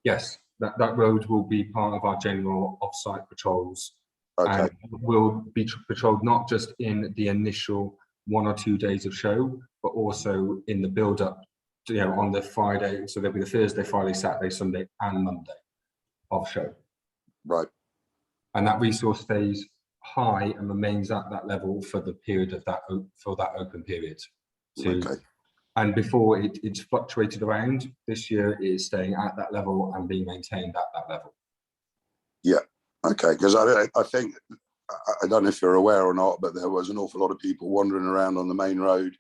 Yes, that road will be part of our general off-site patrols. Okay. And will be patrolled not just in the initial 1 or 2 days of show, but also in the build-up, you know, on the Friday. So there'll be the Thursday, Friday, Saturday, Sunday, and Monday of show. Right. And that resource stays high and remains at that level for the period of that open period. Okay. And before it's fluctuated around, this year it is staying at that level and being maintained at that level. Yeah. Okay. Because I think, I don't know if you're aware or not, but there was an awful lot of people wandering around on the main road,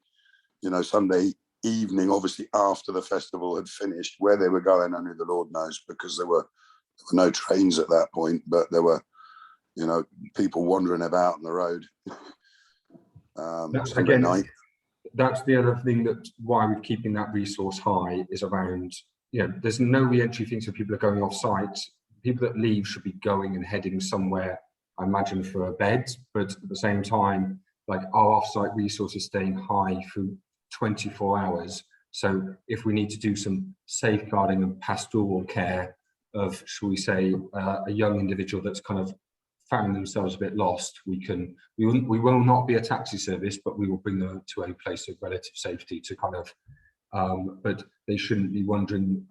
you know, Sunday evening, obviously after the festival had finished. Where they were going, only the Lord knows, because there were no trains at that point, but there were, you know, people wandering about on the road. Sunday night. That's the other thing, that why we're keeping that resource high is around, you know, there's no re-entry thing, so people are going off site. People that leave should be going and heading somewhere, I imagine, for a bed, but at the same time, like, our off-site resource is staying high through 24 hours. So if we need to do some safeguarding and pastoral care of, shall we say, a young individual that's kind of found themselves a bit lost, we will not be a taxi service, but we will bring them to a place of relative safety to kind of, but they shouldn't be wandering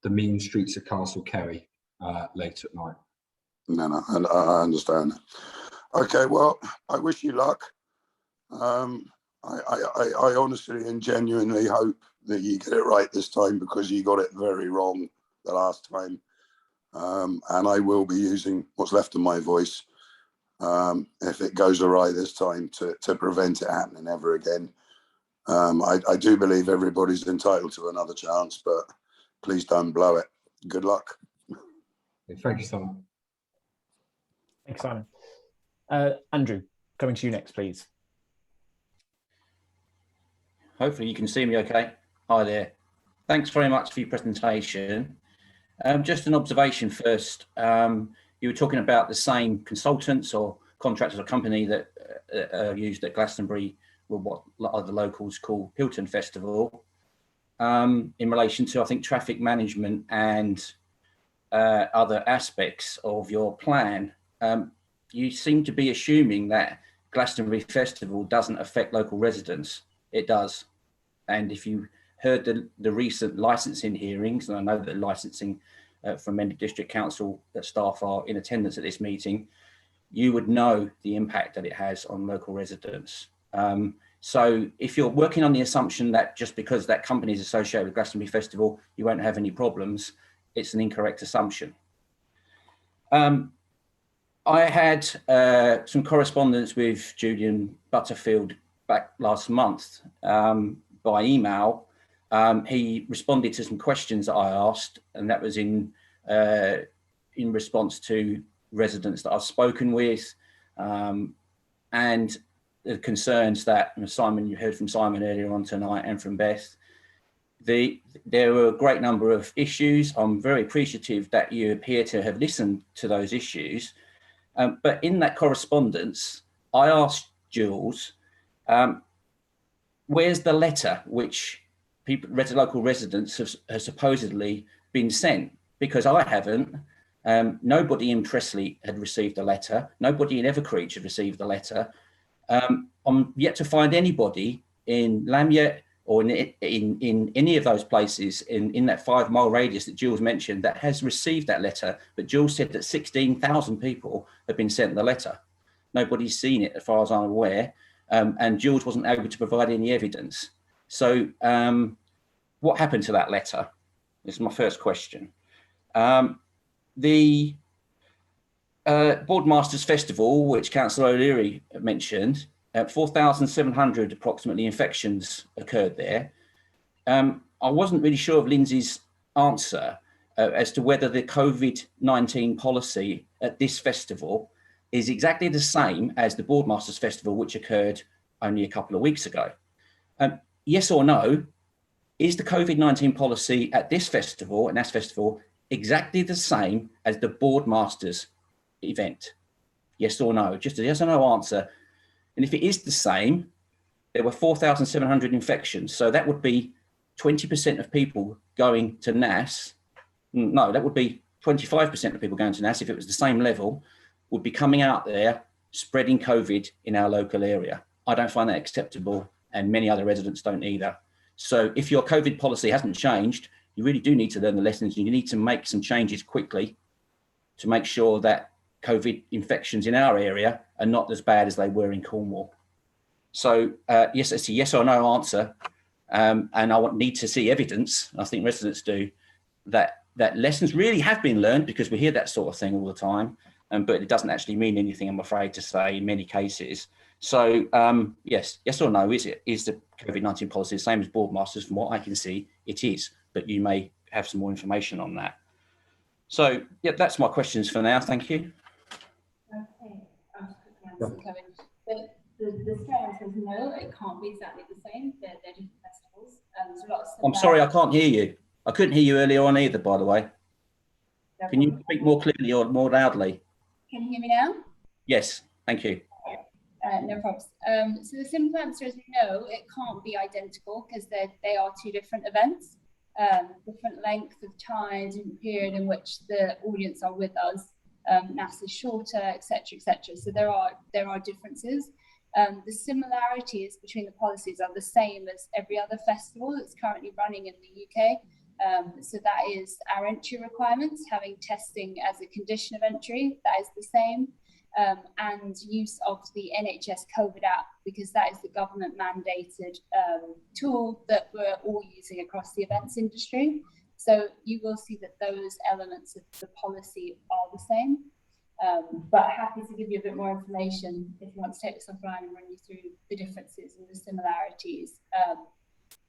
the mean streets of Castle Cary late at night. No, I understand. Okay, well, I wish you luck. I honestly and genuinely hope that you get it right this time, because you got it very wrong the last time. And I will be using what's left of my voice if it goes awry this time to prevent it happening ever again. I do believe everybody's entitled to another chance, but please don't blow it. Good luck. Thank you, Simon. Thanks, Simon. Andrew, coming to you next, please. Hopefully you can see me okay. Hi there. Thanks very much for your presentation. Just an observation first. You were talking about the same consultants or contractors or company that are used at Glastonbury, or what other locals call Hilton Festival, in relation to, I think, traffic management and other aspects of your plan. You seem to be assuming that Glastonbury Festival doesn't affect local residents. It does. And if you heard the recent licensing hearings, and I know that licensing from many district council staff are in attendance at this meeting, you would know the impact that it has on local residents. So if you're working on the assumption that just because that company is associated with Glastonbury Festival, you won't have any problems, it's an incorrect assumption. I had some correspondence with Julian Butterfield back last month by email. He responded to some questions that I asked, and that was in response to residents that I've spoken with, and the concerns that Simon, you heard from Simon earlier on tonight, and from Beth. There were a great number of issues. I'm very appreciative that you appear to have listened to those issues. But in that correspondence, I asked Jules, where's the letter which local residents have supposedly been sent? Because I haven't. Nobody in Pressley had received a letter. Nobody in Evercreech had received a letter. I'm yet to find anybody in Lamyet or in any of those places in that 5 mile radius that Jules mentioned that has received that letter. But Jules said that 16,000 people have been sent the letter. Nobody's seen it as far as I'm aware. And Jules wasn't able to provide any evidence. So what happened to that letter? This is my first question. The Boardmasters Festival, which Councillor O'Leary mentioned, 4,700 approximately infections occurred there. I wasn't really sure of Lindsay's answer as to whether the COVID-19 policy at this festival is exactly the same as the Boardmasters Festival, which occurred only a couple of weeks ago. Yes or no, is the COVID-19 policy at this festival, at NAAS Festival, exactly the same as the Boardmasters event? Yes or no? Just a yes or no answer. And if it is the same, there were 4,700 infections. So that would be 20% of people going to NAAS. No, that would be 25% of people going to NAAS if it was the same level, would be coming out there spreading COVID in our local area. I don't find that acceptable, and many other residents don't either. So if your COVID policy hasn't changed, you really do need to learn the lessons. You need to make some changes quickly to make sure that COVID infections in our area are not as bad as they were in Cornwall. So yes, it's a yes or no answer. And I need to see evidence, I think residents do, that lessons really have been learned, because we hear that sort of thing all the time, but it doesn't actually mean anything, I'm afraid to say, in many cases. So yes or no, is the COVID-19 policy the same as Boardmasters? From what I can see, it is, but you may have some more information on that. So yeah, that's my questions for now. Thank you. Okay, I'll just quickly answer, Kevin. The straight answer is no, it can't be exactly the same. They're different festivals. There's a lot of I'm sorry, I can't hear you. I couldn't hear you earlier on either, by the way. No Can you problem. speak more clearly or more loudly? Can you hear me now? Yes, thank you. No problems. So the simple answer is no, it can't be identical, because they are two different events, different length of time, different period in which the audience are with us. NAAS is shorter, etc., etc. So there are differences. The similarities between the policies are the same as every other festival that's currently running in the UK. So that is our entry requirements, having testing as a condition of entry, that is the same. And use of the NHS COVID app, because that is the government mandated tool that we're all using across the events industry. So you will see that those elements of the policy are the same. But happy to give you a bit more information if you want to take this offline and run you through the differences and the similarities.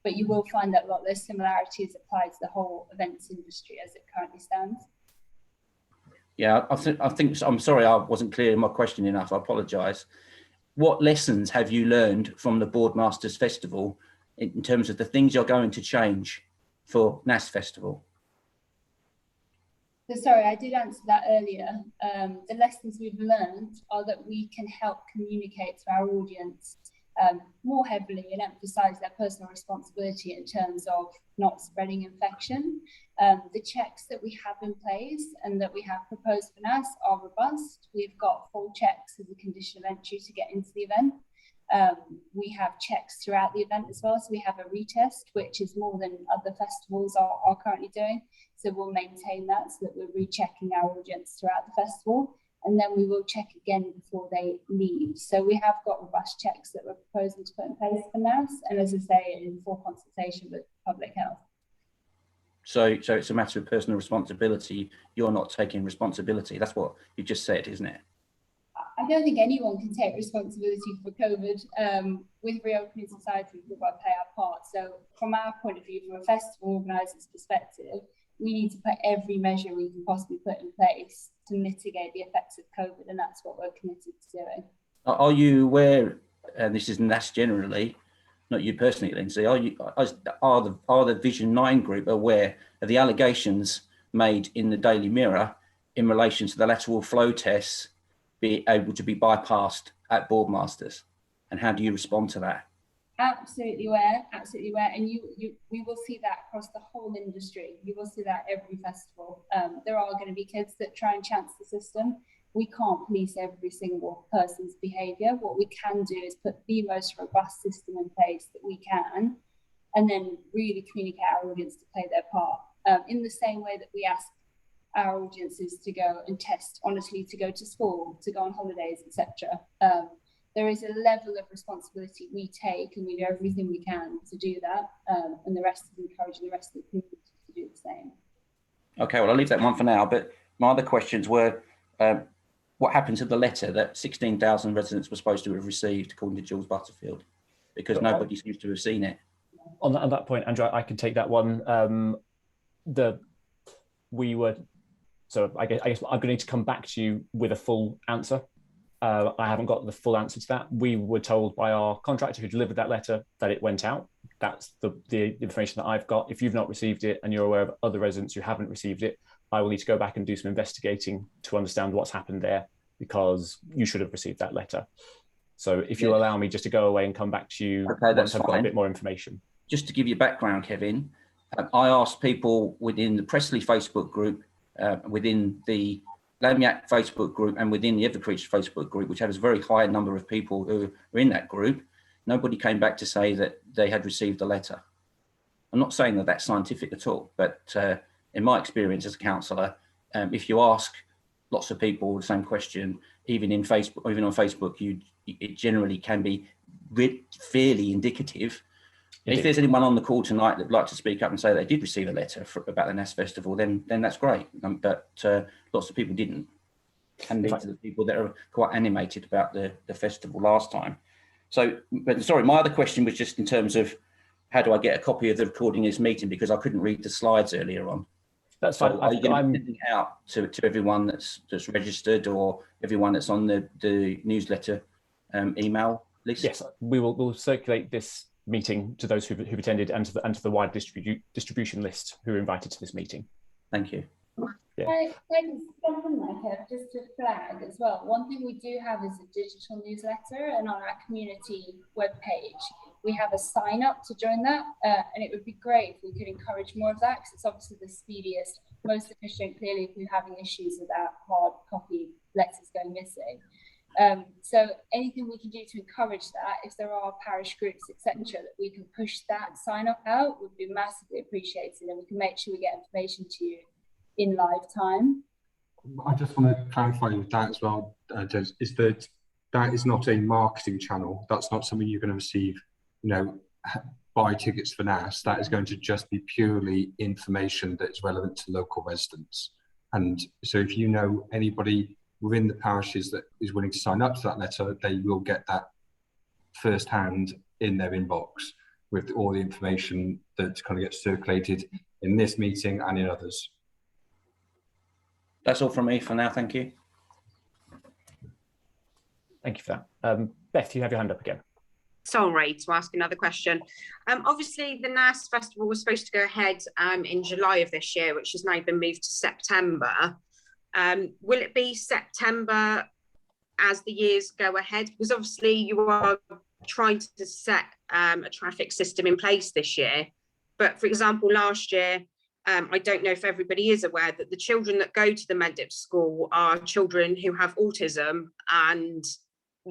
But you will find that a lot of those similarities apply to the whole events industry as it currently stands. Yeah, I think I'm sorry I wasn't clear in my question enough. I apologise. What lessons have you learned from the Boardmasters Festival in terms of the things you're going to change for NAS Festival? So sorry, I did answer that earlier. The lessons we've learned are that we can help communicate to our audience more heavily and emphasize their personal responsibility in terms of not spreading infection. The checks that we have in place and that we have proposed for NAS are robust. We've got full checks as a condition of entry to get into the event. We have checks throughout the event as well. So we have a retest, which is more than other festivals are currently doing. So we'll maintain that so that we're rechecking our audience throughout the festival. And then we will check again before they leave. So we have got robust checks that we're proposing to put in place for NAS. And as I say, in full consultation with public health. So it's a matter of personal responsibility. You're not taking responsibility. That's what you just said, isn't it? I don't think anyone can take responsibility for COVID. With reopening society, we've got to play our part. So from our point of view, from a festival organiser's perspective, we need to put every measure we can possibly put in place to mitigate the effects of COVID, and that's what we're committed to doing. Are you aware, and this is NAS generally, not you personally, Lindsay, are the Vision 9 group aware of the allegations made in the Daily Mirror in relation to the lateral flow tests be able to be bypassed at Boardmasters? And how do you respond to that? Absolutely aware, and we will see that across the whole industry. You will see that every festival. There are going to be kids that try and chance the system. We can't police every single person's behaviour. What we can do is put the most robust system in place that we can, and then really communicate our audience to play their part. In the same way that we ask our audiences to go and test honestly, to go to school, to go on holidays, etc. There is a level of responsibility we take, and we do everything we can to do that. And the rest is encouraging the rest of the community to do the same. Okay, well, I'll leave that one for now. But my other questions were, what happened to the letter that 16,000 residents were supposed to have received, according to Jules Butterfield? Because nobody seems to have seen it. On that point, Andrew, I can take that one. So I guess I'm going to need to come back to you with a full answer. I haven't got the full answer to that. We were told by our contractor who delivered that letter that it went out. That's the information that I've got. If you've not received it and you're aware of other residents who haven't received it, I will need to go back and do some investigating to understand what's happened there, because you should have received that letter. So if you allow me just to go away and come back to you once I've got a bit more information. Just to give you background, Kevin, I asked people within the Pressley Facebook group, within the Alleviate Facebook group, and within the Evercreech Facebook group, which has a very high number of people who are in that group. Nobody came back to say that they had received a letter. I'm not saying that that's scientific at all, but in my experience as a counsellor, if you ask lots of people the same question, even on Facebook, it generally can be fairly indicative. If there's anyone on the call tonight that would like to speak up and say they did receive a letter about the NAS Festival, then that's great. But lots of people didn't. And these are the people that are quite animated about the festival last time. So, but sorry, my other question was just in terms of how do I get a copy of the recording of this meeting, because I couldn't read the slides earlier on. That's fine. So are you going to send it out to everyone that's registered, or everyone that's on the newsletter email list? Yes, we'll circulate this meeting to those who've attended and to the wide distribution list who are invited to this meeting. Thank you. Yeah. Just to flag as well, one thing we do have is a digital newsletter, and on our community webpage, we have a sign up to join that, and it would be great if we could encourage more of that, because it's obviously the speediest, most efficient, clearly, if we're having issues with our hard copy letters going missing. So anything we can do to encourage that, if there are parish groups, etc., that we can push that sign up out, would be massively appreciated, and we can make sure we get information to you in live time. I just want to clarify with that as well, Des, is that that is not a marketing channel. That's not something you're going to receive, you know, buy tickets for NAS. That is going to just be purely information that is relevant to local residents. And so if you know anybody within the parishes that is willing to sign up to that letter, they will get that firsthand in their inbox with all the information that kind of gets circulated in this meeting and in others. That's all from me for now. Thank you. Thank you for that. Beth, you have your hand up again. Sorry to ask another question. Obviously, the NAS Festival was supposed to go ahead in July of this year, which has now been moved to September. Will it be September as the years go ahead? Because obviously you are trying to set a traffic system in place this year. But for example, last year, I don't know if everybody is aware that the children that go to the Mendip school are children who have autism and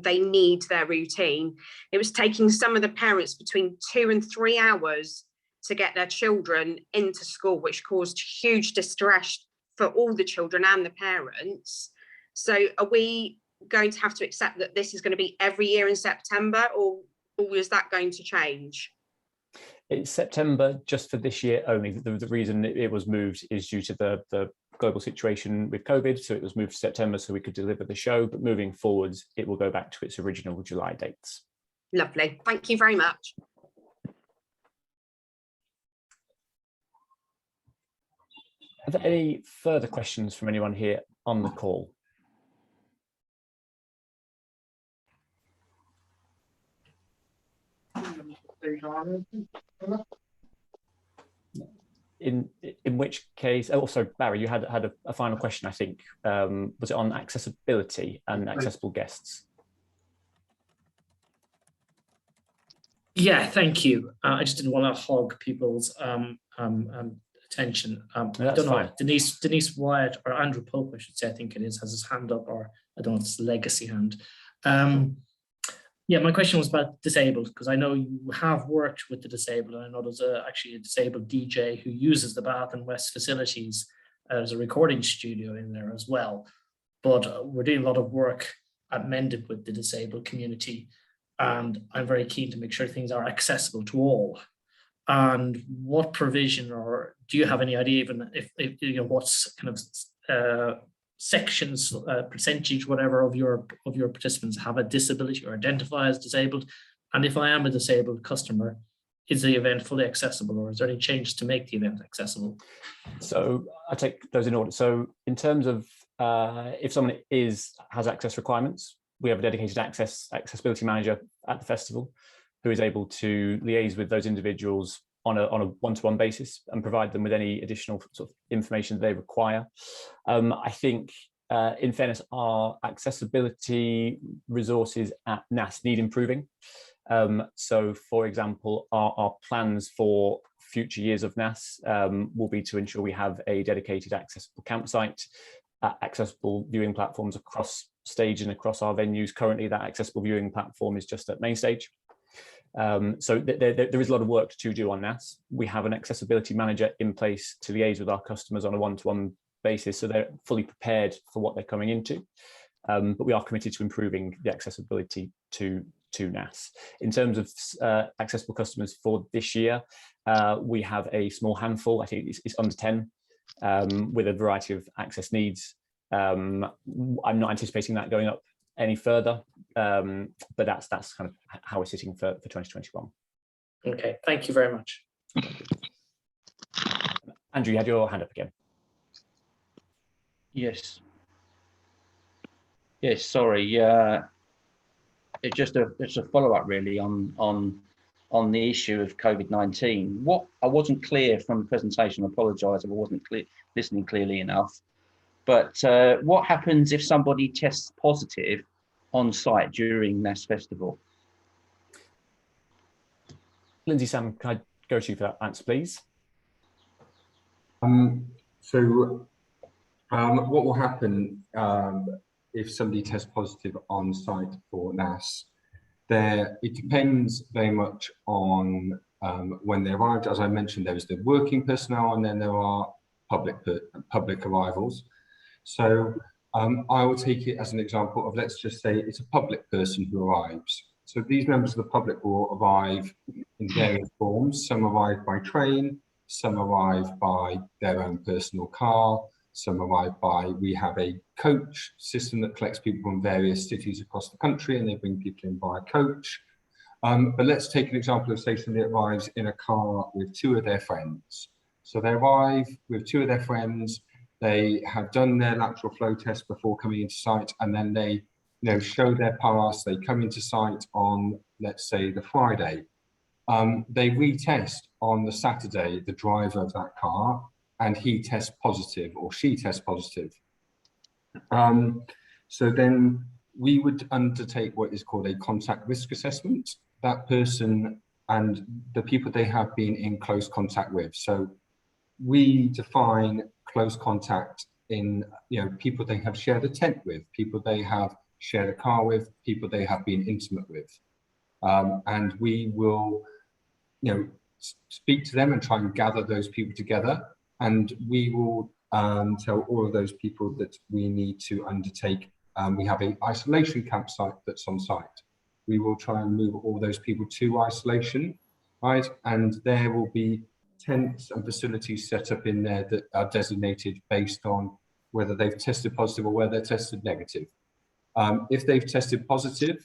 they need their routine. It was taking some of the parents between 2 and 3 hours to get their children into school, which caused huge distress for all the children and the parents. So are we going to have to accept that this is going to be every year in September, or is that going to change? It's September just for this year only. The reason it was moved is due to the global situation with COVID. So it was moved to September so we could deliver the show, but moving forwards, it will go back to its original July dates. Lovely. Thank you very much. Are there any further questions from anyone here on the call? In which case, also Barry, you had a final question, I think. Was it on accessibility and accessible guests? Yeah, thank you. I just didn't want to hog people's attention. I don't know, Denise Wyatt or Andrew Pope, I should say, I think it is, has his hand up, or I don't know, it's legacy hand. Yeah, my question was about disabled, because I know you have worked with the disabled, and I know there's actually a disabled DJ who uses the Bath and West facilities as a recording studio in there as well. But we're doing a lot of work at Mendip with the disabled community, and I'm very keen to make sure things are accessible to all. And what provision, or do you have any idea even if you know what's kind of sections, percentage, whatever, of your participants have a disability or identify as disabled? And if I am a disabled customer, is the event fully accessible, or is there any changes to make the event accessible? So I take those in order. So in terms of if someone has access requirements, we have a dedicated accessibility manager at the festival who is able to liaise with those individuals on a one-to-one basis and provide them with any additional sort of information they require. I think, in fairness, our accessibility resources at NAS need improving. So, for example, our plans for future years of NAS will be to ensure we have a dedicated accessible campsite, accessible viewing platforms across stage and across our venues. Currently, that accessible viewing platform is just at main stage. So there is a lot of work to do on NAS. We have an accessibility manager in place to liaise with our customers on a one-to-one basis, so they're fully prepared for what they're coming into. But we are committed to improving the accessibility to NAS. In terms of accessible customers for this year, we have a small handful, I think it's under 10, with a variety of access needs. I'm not anticipating that going up any further, but that's kind of how we're sitting for 2021. Okay, thank you very much. Andrew, you had your hand up again. Yes. Yes, sorry. It's just a follow-up really on the issue of COVID-19. What I wasn't clear from the presentation, I apologise if I wasn't listening clearly enough. But what happens if somebody tests positive on site during NAS Festival? Lindsay, Sam, can I go to you for that answer, please? What will happen if somebody tests positive on site for NAS, it depends very much on when they arrived. As I mentioned, there is the working personnel, and then there are public arrivals. So I will take it as an example of, let's just say it's a public person who arrives. So these members of the public will arrive in various forms. Some arrive by train, some arrive by their own personal car, some arrive by, we have a coach system that collects people from various cities across the country, and they bring people in by coach. But let's take an example of, say, somebody arrives in a car with 2 of their friends. So they arrive with 2 of their friends, they have done their lateral flow test before coming into site, and then they show their pass, they come into site on, let's say, the Friday. They retest on the Saturday, the driver of that car, and he tests positive or she tests positive. So then we would undertake what is called a contact risk assessment. That person and the people they have been in close contact with. So we define close contact in people they have shared a tent with, people they have shared a car with, people they have been intimate with, and we will speak to them and try and gather those people together, and we will tell all of those people that we need to undertake. We have an isolation campsite that's on site. We will try and move all those people to isolation, right? And there will be tents and facilities set up in there that are designated based on whether they've tested positive or whether they're tested negative. If they've tested positive,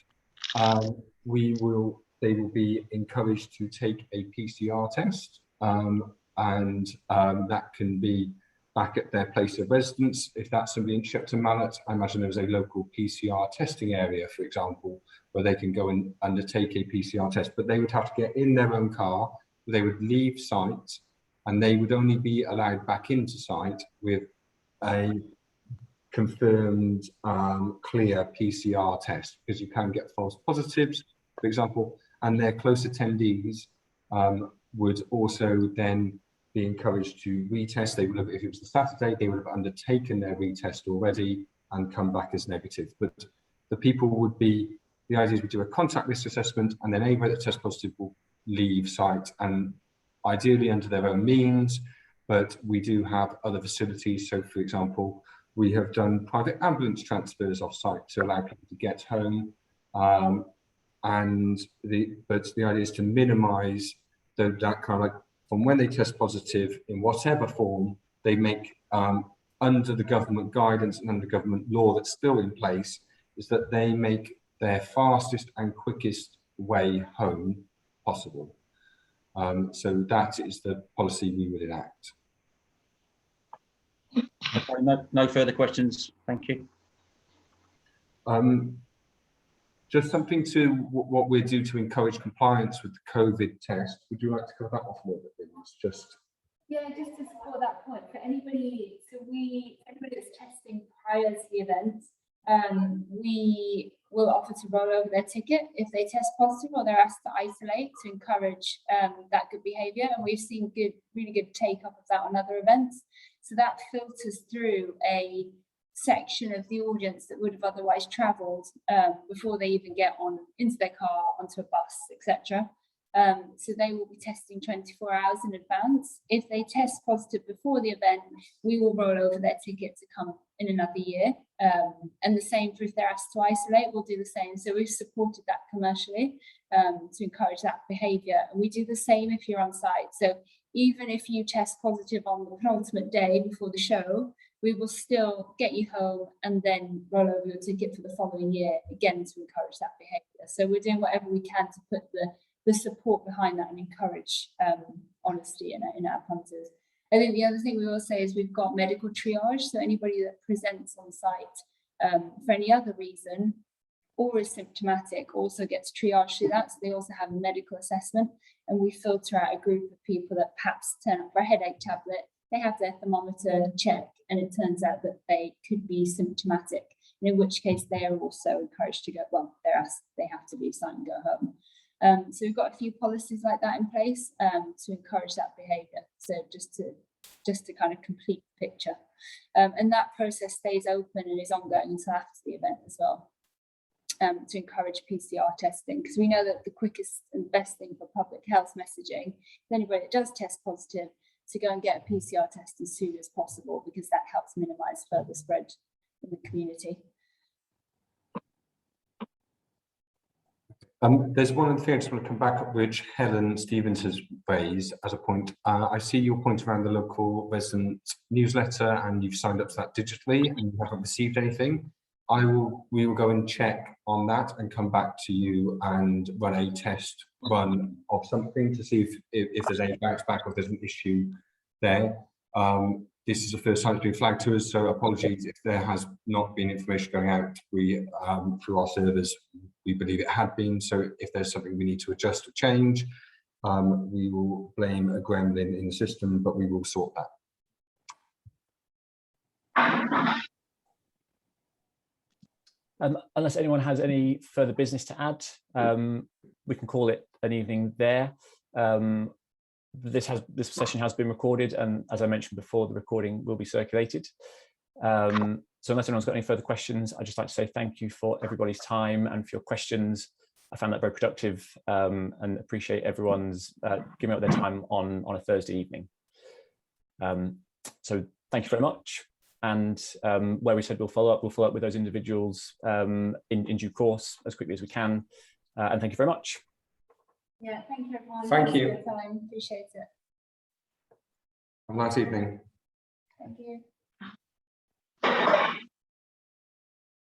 they will be encouraged to take a PCR test, and that can be back at their place of residence. If that's somebody in Shepton Mallet, I imagine there's a local PCR testing area, for example, where they can go and undertake a PCR test, but they would have to get in their own car, they would leave site, and they would only be allowed back into site with a confirmed clear PCR test, because you can get false positives, for example, and their close attendees would also then be encouraged to retest. They would have, if it was the Saturday, they would have undertaken their retest already and come back as negative. But the people would be, the idea is we do a contact risk assessment, and then anybody that tests positive will leave site, and ideally under their own means, but we do have other facilities. So for example, we have done private ambulance transfers off site to allow people to get home. But the idea is to minimize that kind of like, from when they test positive in whatever form, they make under the government guidance and under government law that's still in place, is that they make their fastest and quickest way home possible. So that is the policy we would enact. Okay, no further questions. Thank you. Just something to what we do to encourage compliance with the COVID test. Would you like to cover that off a little bit? Just to support that point, for anybody, anybody that's testing prior to the event, we will offer to roll over their ticket if they test positive, or they're asked to isolate, to encourage that good behaviour. And we've seen really good take up of that on other events. So that filters through a section of the audience that would have otherwise travelled before they even get into their car, onto a bus, etc. So they will be testing 24 hours in advance. If they test positive before the event, we will roll over their ticket to come in another year. And the same for if they're asked to isolate, we'll do the same. So we've supported that commercially to encourage that behaviour. And we do the same if you're on site. So even if you test positive on the penultimate day before the show, we will still get you home and then roll over your ticket for the following year, again, to encourage that behaviour. So we're doing whatever we can to put the support behind that and encourage honesty in our punters. I think the other thing we will say is we've got medical triage. So anybody that presents on site for any other reason or is symptomatic also gets triaged through that. So they also have a medical assessment, and we filter out a group of people that perhaps turn up for a headache tablet. They have their thermometer checked, and it turns out that they could be symptomatic, in which case they are also encouraged to go, well, they're asked, they have to leave site and go home. So we've got a few policies like that in place to encourage that behaviour. So just to just to kind of complete the picture. And that process stays open and is ongoing until after the event as well, to encourage PCR testing, because we know that the quickest and best thing for public health messaging is anybody that does test positive to go and get a PCR test as soon as possible, because that helps minimize further spread in the community. There's one other thing I just want to come back up, which Helen Stevens has raised as a point. I see your point around the local resident newsletter, and you've signed up to that digitally and you haven't received anything. We will go and check on that and come back to you and run a test run of something to see if there's any bounce back or if there's an issue there. This is the first time it's been flagged to us, so apologies if there has not been information going out. We through our servers, we believe it had been. So if there's something we need to adjust or change, we will blame a gremlin in the system, but we will sort that. Unless anyone has any further business to add, we can call it an evening there. This session has been recorded, and as I mentioned before, the recording will be circulated. So unless anyone's got any further questions, I'd just like to say thank you for everybody's time and for your questions. I found that very productive, and appreciate everyone's giving up their time on a Thursday evening. So thank you very much. And where we said we'll follow up with those individuals in due course as quickly as we can. And thank you very much. Yeah, thank you everyone. Thank you. For your time. Appreciate it. Have a nice evening. Thank you.